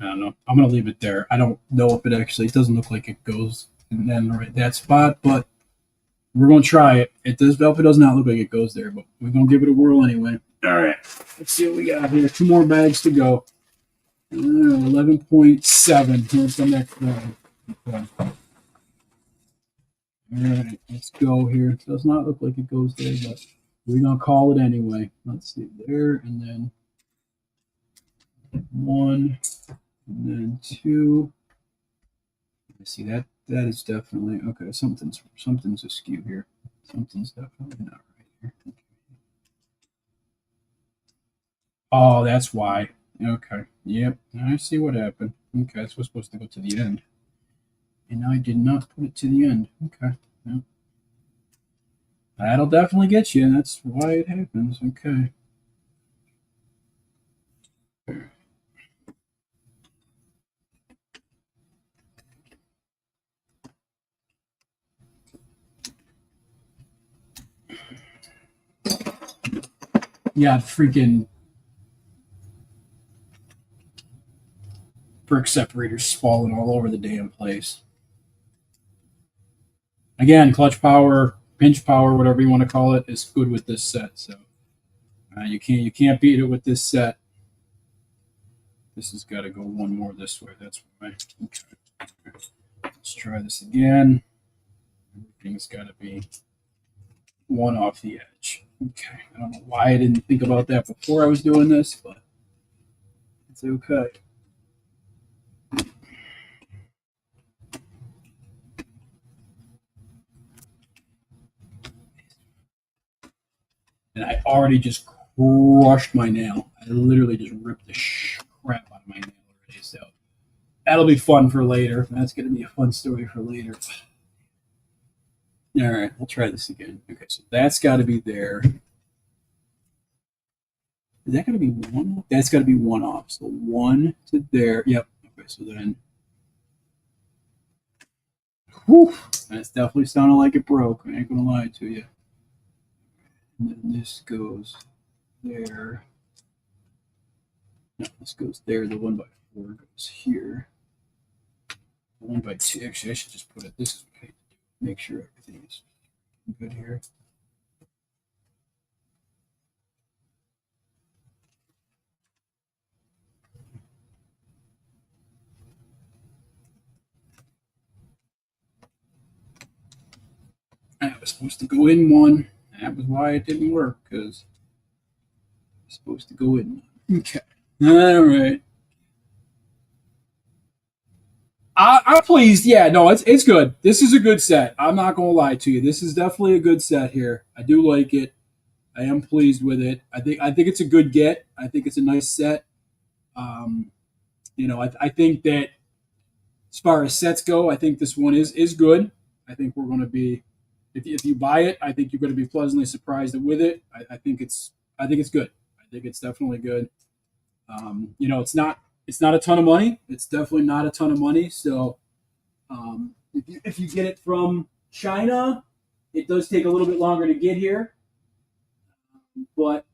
I don't know. I'm gonna leave it there. I don't know if it actually. It doesn't look like it goes and then right that spot, but we're gonna try it. It does. It does not look like it goes there, but we're gonna give it a whirl anyway. All right. Let's see what we got here. 2 more bags to go. 11.7. Here's the next bag. Okay. All right. Let's go here. It does not look like it goes there, but we're gonna call it anyway. Let's see there, and then 1. And then 2. I see that is definitely okay. Something's askew here. Something's definitely not right here. Okay. Oh, that's why. Okay. Yep. I see what happened. Okay, this was supposed to go to the end, and I did not put it to the end. Okay. Yep. That'll definitely get you. That's why it happens. Okay. Yeah, freaking brick separators falling all over the damn place. Again, clutch power, pinch power, whatever you want to call it, is good with this set. So you can't beat it with this set. This has got to go 1 more this way. That's why. Okay. Let's try this again. Everything's got to be 1 off the edge. Okay. I don't know why I didn't think about that before I was doing this, but it's okay. And I already just crushed my nail. I literally just ripped the crap out of my nail already. So that'll be fun for later. That's going to be a fun story for later. All right, we'll try this again. Okay, so that's got to be there. Is that going to be 1? That's got to be 1 off. So 1 to there. Yep. Okay, so then. Whew, that's definitely sounded like it broke. I ain't going to lie to you. And then this goes there. No, this goes there. The 1 by 4 goes here. The 1 by 2. Actually, I should just put it. This is okay. Make sure everything is good here. I was supposed to go in 1. That was why it didn't work, because it's supposed to go in 1. Okay. All right. I'm pleased. Yeah, no, it's good. This is a good set. I'm not gonna lie to you. This is definitely a good set here. I do like it. I am pleased with it. I think it's a good get. I think it's a nice set. Um, I think that as far as sets go, I think this one is good. I think we're going to be if you buy it, I think you're going to be pleasantly surprised with it. I think it's good. I think it's definitely good. It's not a ton of money. It's definitely not a ton of money. So if you get it from China, it does take a little bit longer to get here, but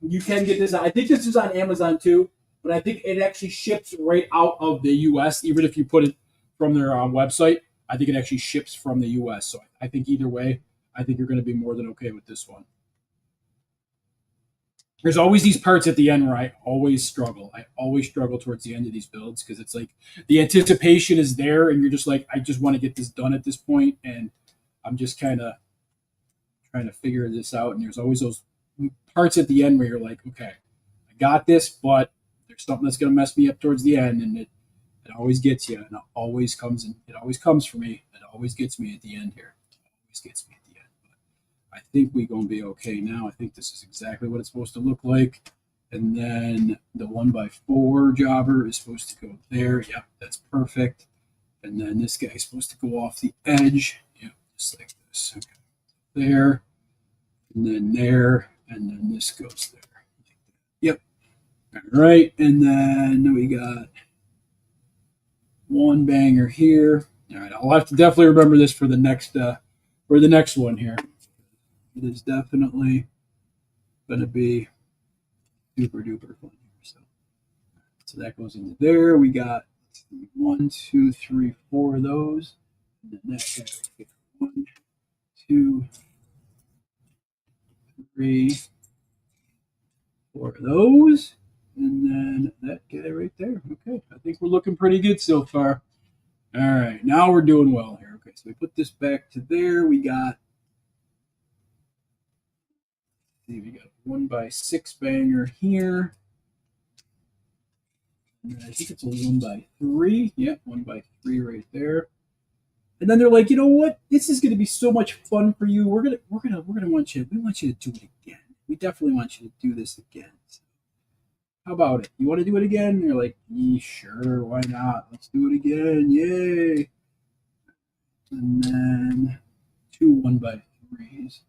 you can get this. I think this is on Amazon too, but I think it actually ships right out of the U.S. Even if you put it from their website, I think it actually ships from the U.S. So I think either way, I think you're going to be more than okay with this one. There's always these parts at the end where I always struggle. I always struggle towards the end of these builds because it's like the anticipation is there, and you're just like, I just want to get this done at this point, and I'm just kind of trying to figure this out. And there's always those parts at the end where you're like, okay, I got this, but there's something that's going to mess me up towards the end, and it always gets you, and it always comes, and it always comes for me. It always gets me at the end here. It always gets me at the end. But I think we're going to be okay now. I think this is exactly what it's supposed to look like. And then the 1x4 jobber is supposed to go there. Yep, that's perfect. And then this guy's supposed to go off the edge. Yep, just like this. Okay. There, and then there, and then this goes there. Yep, All right, and then we got one banger here. All right, I'll have to definitely remember this for the next one here. It is definitely going to be super duper fun here. So that goes into there. We got 1, 2, 3, 4 of those. And then that guy right here. 1, 2, 3, 4 of those. And then that guy right there. Okay, I think we're looking pretty good so far. All right, now we're doing well here. Okay, so we put this back to there. We got 1x6 banger here. And I think it's a 1x3. Yep, 1x3 right there. And then they're like, you know what? This is going to be so much fun for you. We're gonna want you. We want you to do it again. We definitely want you to do this again. So how about it? You want to do it again? And you're like, yeah, sure, why not? Let's do it again. Yay! And then 2 1x3s.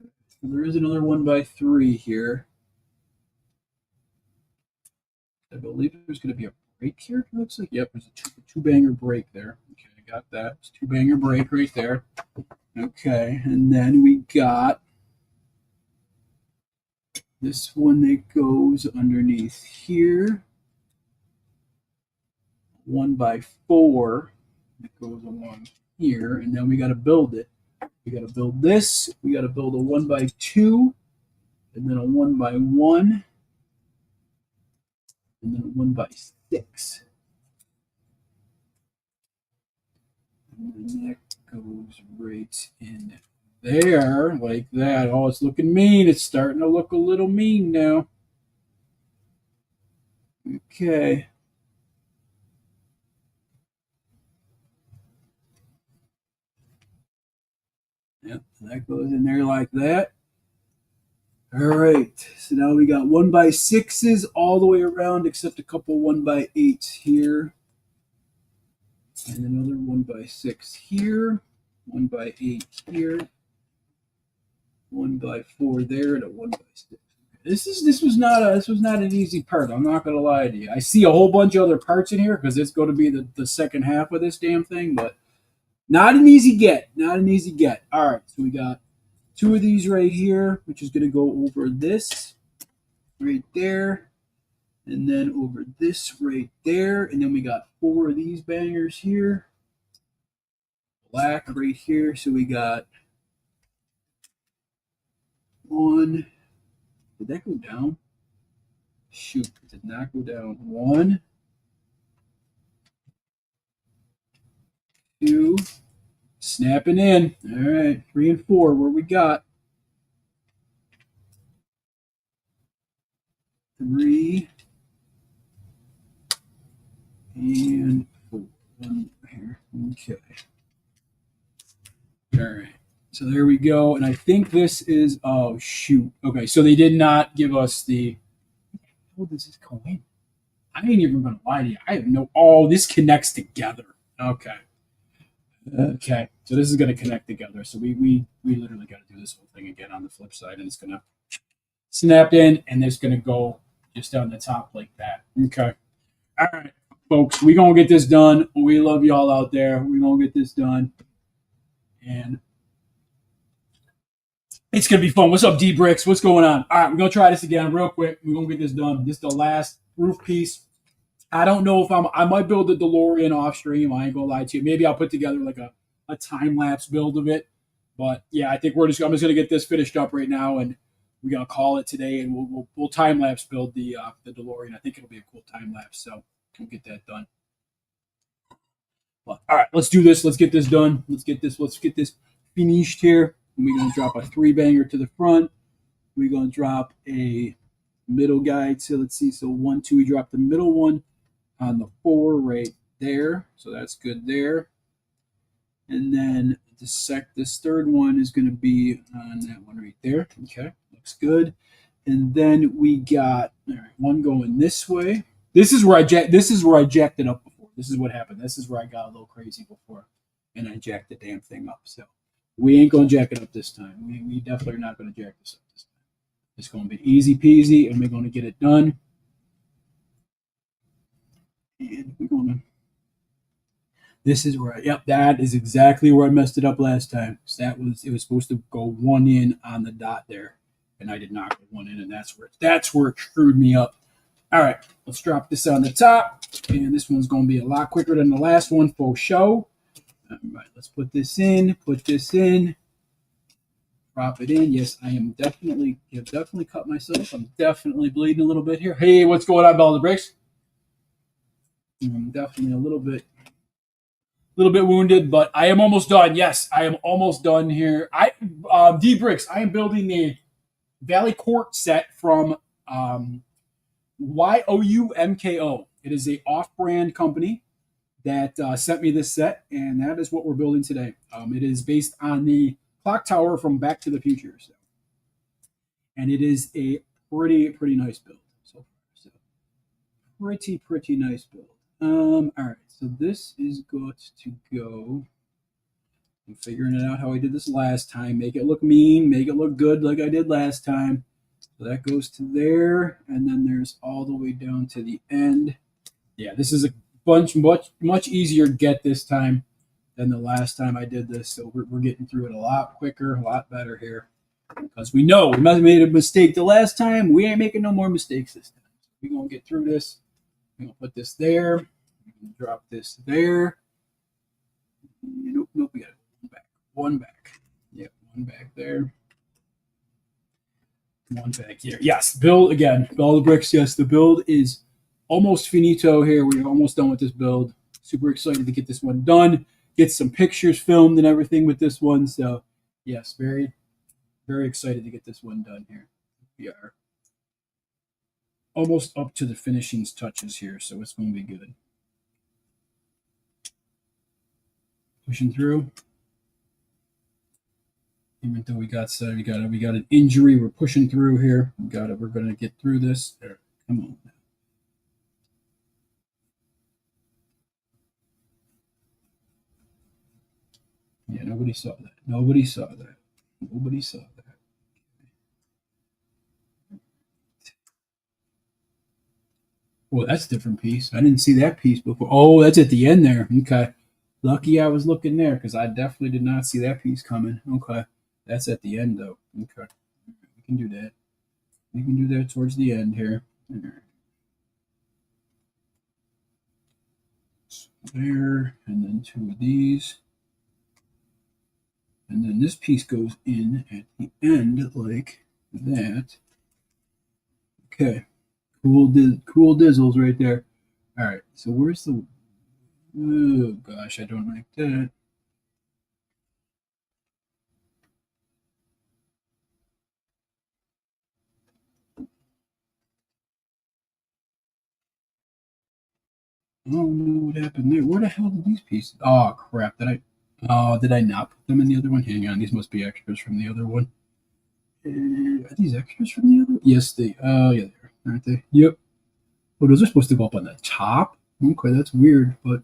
So there is another 1x3 here. I believe there's going to be a break here. It looks like, yep, there's a two banger break there. Okay, I got that. It's 2 banger break right there. Okay, and then we got this one that goes underneath here. 1x4 that goes along here, and then we got to build it. We got to build this. We got to build a 1x2, and then a 1x1. And then 1x6. And then that goes right in there, like that. Oh, it's looking mean. It's starting to look a little mean now. Okay. Yep, that goes in there like that. All right, so now we got 1x6s all the way around, except a couple 1x8s here. And another 1x6 here, 1x8 here, 1x4 there, and a 1x6. This was not an easy part. I'm not gonna lie to you. I see a whole bunch of other parts in here because it's going to be the second half of this damn thing, but not an easy get. Not an easy get. All right, so we got 2 of these right here, which is going to go over this right there, and then over this right there, and then we got 4 of these bangers here, black right here. So we got 1. Did that go down? Shoot, it did not go down. 1, 2, snapping in. All right, 3 and 4. Where we got 3 and 4. 1 here. Okay. All right. So there we go. And I think this is, oh, shoot. Okay, so they did not give us the, how does this go in? I ain't even going to lie to you. I have no, oh, this connects together. Okay. Okay. So this is going to connect together. So we literally got to do this whole thing again on the flip side. And it's going to snap in, and it's going to go just down the top like that. Okay. All right, folks. We're going to get this done. We love y'all out there. We're going to get this done. And it's going to be fun. What's up, D-Bricks? What's going on? All right, we're going to try this again real quick. We're going to get this done. This is the last roof piece. I don't know if I might build the DeLorean off stream. I ain't going to lie to you. Maybe I'll put together like a time-lapse build of it. But, yeah, I think I'm just going to get this finished up right now, and we're going to call it today, and we'll time-lapse build the DeLorean. I think it'll be a cool time-lapse, so we'll get that done. But, all right, let's do this. Let's get this done. Let's get this finished here. And we're going to drop a 3 banger to the front. We're going to drop a middle guy to, let's see, so 1, 2. We drop the middle one on the 4 right there. So that's good there. And then this third one is going to be on that one right there. Okay, looks good. And then we got one going this way. This is where I jacked it up before. This is what happened. This is where I got a little crazy before, and I jacked the damn thing up. So we ain't gonna jack it up this time. We definitely are not gonna jack this up this time. It's gonna be easy peasy, and we're gonna get it done. And we're gonna. This is where, yep, that is exactly where I messed it up last time. So it was supposed to go one in on the dot there, and I did not go one in, and that's where it screwed me up. All right, let's drop this on the top, and this one's going to be a lot quicker than the last one for show. All right, let's put this in, drop it in. Yes, I am definitely, have definitely cut myself. I'm definitely bleeding a little bit here. Hey, what's going on, Bell the Bricks? I'm definitely a little bit wounded, but I am almost done. Yes, I am almost done here. D Bricks. I am building the Valley Court set from YOUMKO. It is a off-brand company that sent me this set, and that is what we're building today. It is based on the clock tower from Back to the Future, and it is a pretty nice build. So pretty nice build. All right, so this is got to go. I'm figuring it out how I did this last time. Make it look mean, make it look good like I did last time. So that goes to there, and then there's all the way down to the end. Yeah, this is a much easier get this time than the last time I did this. So we're getting through it a lot quicker, a lot better here. Because we know we made a mistake the last time. We ain't making no more mistakes this time. So we're going to get through this. We're going to put this there. Drop this there. Nope, we got one back. Yep, one back there. One back here. Yes, build again. All the bricks. Yes, the build is almost finito here. We're almost done with this build. Super excited to get this one done. Get some pictures filmed and everything with this one. So, yes, very excited to get this one done here. We are almost up to the finishing touches here, so it's going to be good. Pushing through. Even though we got an injury, we're pushing through here. We're going to get through this. There, come on. Yeah, nobody saw that. Nobody saw that. Well, that's a different piece. I didn't see that piece before. Oh, that's at the end there. Okay. Lucky I was looking there because I definitely did not see that piece coming. Okay. That's at the end, though. Okay. We can do that. We can do that towards the end here. There, and then two of these. And then this piece goes in at the end like that. Okay. Cool dizzles right there. All right. So where's the... Oh, gosh, I don't like that. I don't know what happened there. Where the hell did these pieces? Oh crap! Did I not put them in the other one? Hang on, these must be extras from the other one. Are these extras from the other? Yes, they. Oh yeah, they are, aren't they? Yep. Oh, those are supposed to go up on the top. Okay, that's weird, but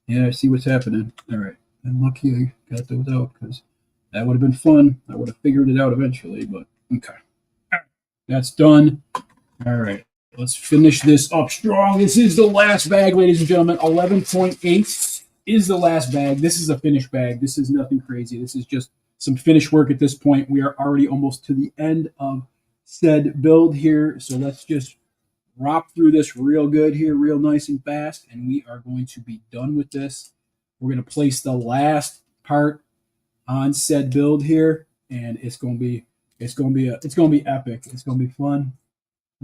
yeah, I see what's happening. All right, I'm lucky I got those out because that would have been fun. I would have figured it out eventually, but okay, that's done. All right. Let's finish this up strong. This is the last bag, ladies and gentlemen. 11.8 is the last bag. This is a finished bag. This is nothing crazy. This is just some finished work at this point. We are already almost to the end of said build here. So let's just rop through this real good here, real nice and fast. And we are going to be done with this. We're going to place the last part on said build here. And it's going to be epic. It's going to be fun.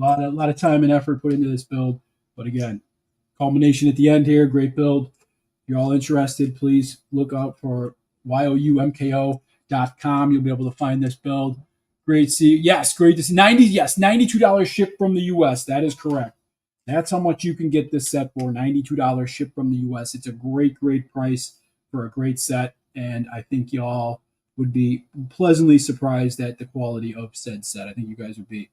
A lot of time and effort put into this build. But again, culmination at the end here. Great build. If you're all interested, please look out for YOUMKO.com. You'll be able to find this build. Great to see. Yes, great to see. $92 shipped from the US. That is correct. That's how much you can get this set for. $92 shipped from the US. It's a great price for a great set. And I think y'all would be pleasantly surprised at the quality of said set. I think you guys are going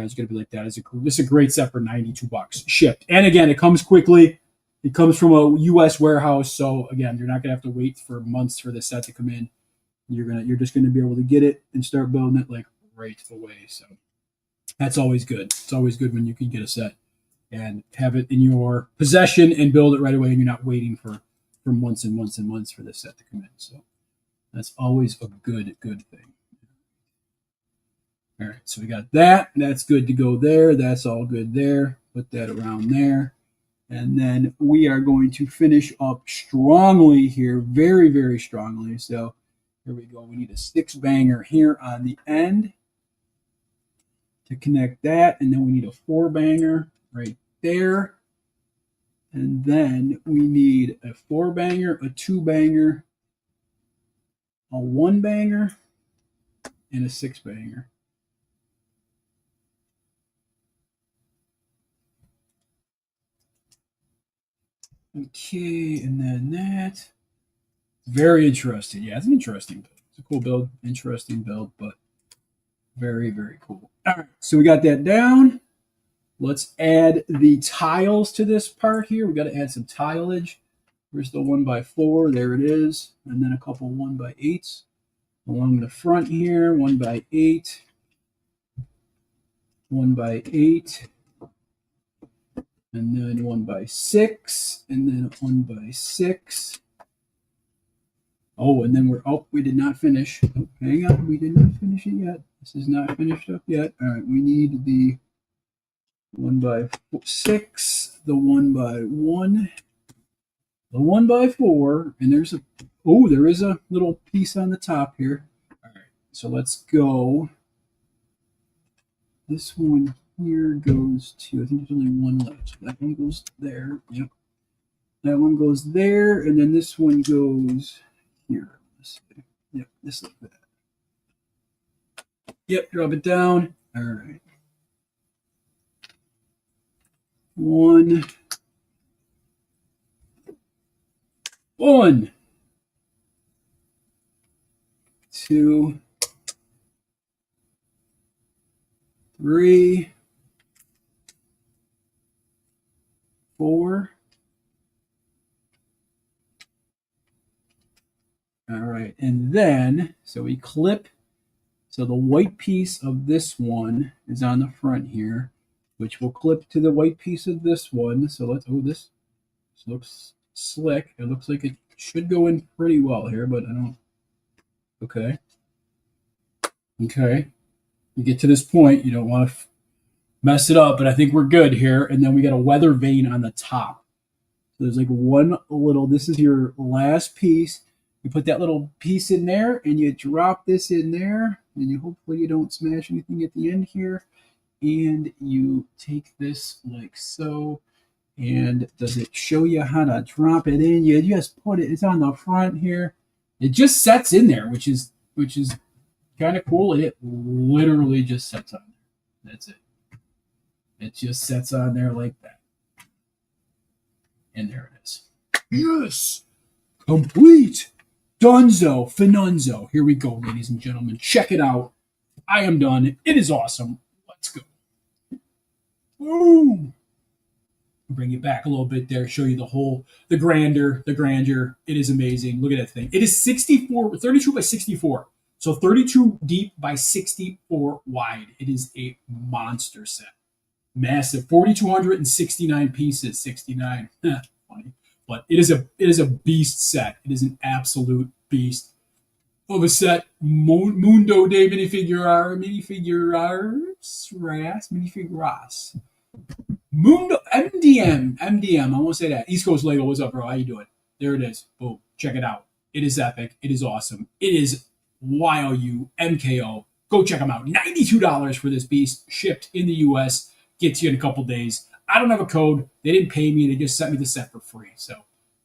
to be like, this is a great set for $92 shipped. And again, it comes quickly. It comes from a U.S. warehouse. So again, you're not going to have to wait for months for the set to come in. You're just going to be able to get it and start building it like right away. So that's always good. It's always good when you can get a set and have it in your possession and build it right away, and you're not waiting for months and months and months for this set to come in. So that's always a good thing. All right, so we got that. That's good to go there. That's all good there. Put that around there. And then we are going to finish up strongly here, very, very strongly. So here we go. We need a 6 banger here on the end to connect that. And then we need a 4 banger right there. And then we need a 4 banger, a 2 banger, a 1 banger, and a 6 banger. Okay, and then that. Very interesting. Yeah, it's an interesting build. It's a cool build, interesting build, but very, very cool. All right, so we got that down. Let's add the tiles to this part here. We got to add some tileage. Here's the 1x4. There it is. And then a couple 1x8s along the front here. 1x8. 1x8. And then 1x6. And then 1x6. Oh, and then we did not finish. Oh, hang on. We did not finish it yet. This is not finished up yet. All right. We need the 1x6, the 1x1, the 1x4, and there is a little piece on the top here. All right, so let's go. This one here goes to, I think there's only one left. So that one goes there. Yep. That one goes there, and then this one goes here. Yep, just like that. Yep, drop it down. All right. 1, 2, 3, 4. All right, and then, so we clip, so the white piece of this one is on the front here, which will clip to the white piece of this one. So this looks slick. It looks like it should go in pretty well here, but I don't. Okay. You get to this point, you don't want to mess it up, but I think we're good here. And then we got a weather vane on the top. So there's like one little, this is your last piece. You put that little piece in there and you drop this in there, and hopefully you don't smash anything at the end here. And you take this like so. And does it show you how to drop it in? You just put it, it's on the front here. It just sets in there, which is kind of cool. It literally just sets on there. That's it. It just sets on there like that. And there it is. Yes! Complete! Dunzo, Finunzo. Here we go, ladies and gentlemen. Check it out. I am done. It is awesome. Let's go. Boom! Bring it back a little bit there, show you the grandeur. It is amazing. Look at that thing. It is 32 by 64. So 32 deep by 64 wide. It is a monster set. Massive. 4,269 pieces. 69. Funny. But it is a beast set. It is an absolute beast of a set. Mundo de minifiguras. Mundo MDM. I won't say that. East Coast Lego, what's up, bro? How you doing? There it is. Boom. Check it out. It is epic. It is awesome. It is YOU MKO. Go check them out. $92 for this beast, shipped in the US. Gets you in a couple days. I don't have a code. They didn't pay me. They just sent me the set for free. So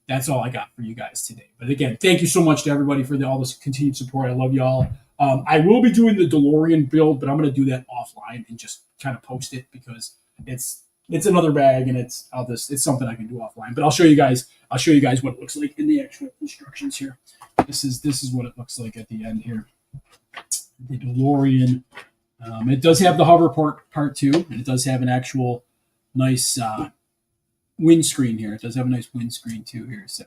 that's all I got for you guys today. But again, thank you so much to everybody for all this continued support. I love y'all. I will be doing the DeLorean build, but I'm going to do that offline and just kind of post it because it's another bag and it's something I can do offline. But I'll show you guys what it looks like in the actual instructions here. This is what it looks like at the end here. The DeLorean. It does have the hover part too, and it does have an actual nice windscreen here. It does have a nice windscreen too here. So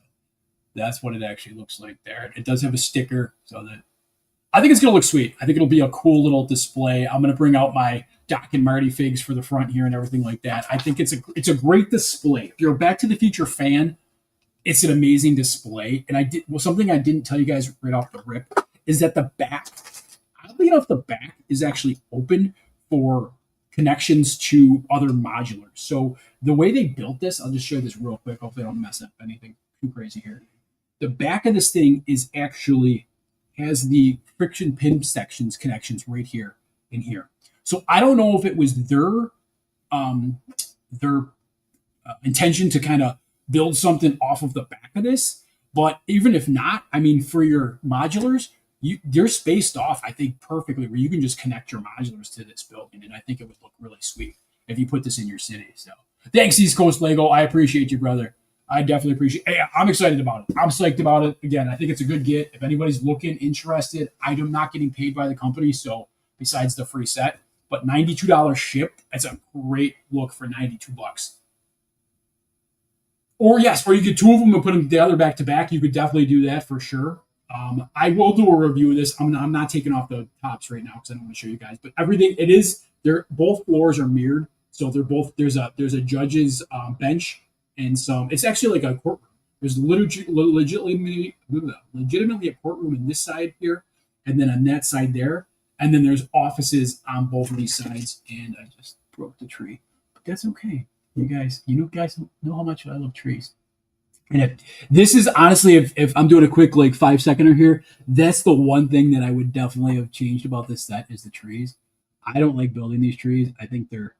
that's what it actually looks like there. It does have a sticker so that I think it's going to look sweet. I think it'll be a cool little display. I'm going to bring out my Doc and Marty figs for the front here and everything like that. I think it's a great display. If you're a Back to the Future fan, it's an amazing display. And something I didn't tell you guys right off the rip is that the back, oddly enough, the back is actually open for connections to other modulars. So the way they built this, I'll just show you this real quick. Hopefully I don't mess up anything too crazy here. The back of this thing is actually has the friction pin sections connections right here and here. So I don't know if it was their intention to kind of build something off of the back of this, but even if not, I mean, for your modulars, they're spaced off, I think, perfectly where you can just connect your modulars to this building, and I think it would look really sweet if you put this in your city. So thanks, East Coast Lego. I appreciate you, brother. I definitely appreciate it. Hey, I'm excited about it. I'm psyched about it. Again, I think it's a good get. If anybody's looking, interested, I'm not getting paid by the company, so besides the free set, but $92 shipped, that's a great look for $92. Or yes, or you get two of them and put them together back to back. You could definitely do that for sure. I will do a review of this. I'm not taking off the tops right now because I don't want to show you guys. But everything it is, they're both floors are mirrored, so they're both there's a judge's bench and some. It's actually like a courtroom. There's legitimately a courtroom in this side here, and then on that side there, and then there's offices on both of these sides. And I just broke the tree, but that's okay. You guys know how much I love trees. And if this is honestly, if I'm doing a quick like 5-seconder here, that's the one thing that I would definitely have changed about this set is the trees. I don't like building these trees. I think they're,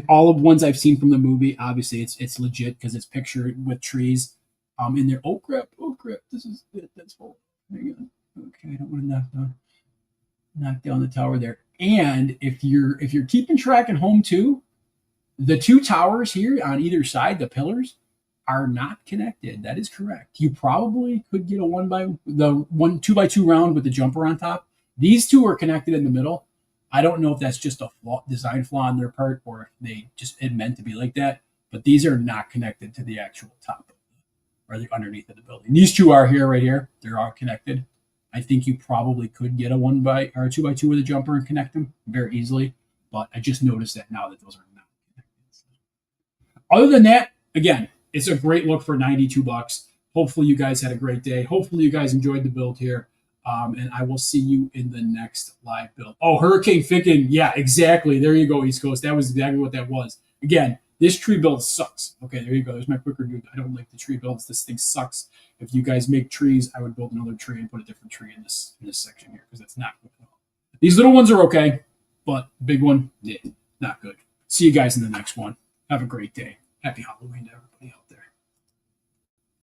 all of ones I've seen from the movie. Obviously, it's legit because it's pictured with trees. In there. Oh crap! This is it. That's full. Hang on. Okay, I don't want to knock down the tower there. And if you're keeping track at home too, the two towers here on either side, the pillars, are not connected. That is correct. You probably could get a 2x2 round with the jumper on top. These two are connected in the middle. I don't know if that's just a design flaw on their part or if they just had meant to be like that, but these are not connected to the actual top or the underneath of the building. These two are here, right here. They're all connected. I think you probably could get a 2x2 with a jumper and connect them very easily, but I just noticed that now that those are not connected. Other than that, again, it's a great look for $92. Hopefully you guys had a great day. Hopefully you guys enjoyed the build here. And I will see you in the next live build. Oh, Hurricane Ficken. Yeah, exactly. There you go, East Coast. That was exactly what that was. Again, this tree build sucks. Okay, there you go. There's my quick review. I don't like the tree builds. This thing sucks. If you guys make trees, I would build another tree and put a different tree in this section here because that's not good at all. These little ones are okay, but big one, yeah, not good. See you guys in the next one. Have a great day. Happy Halloween to everybody out there.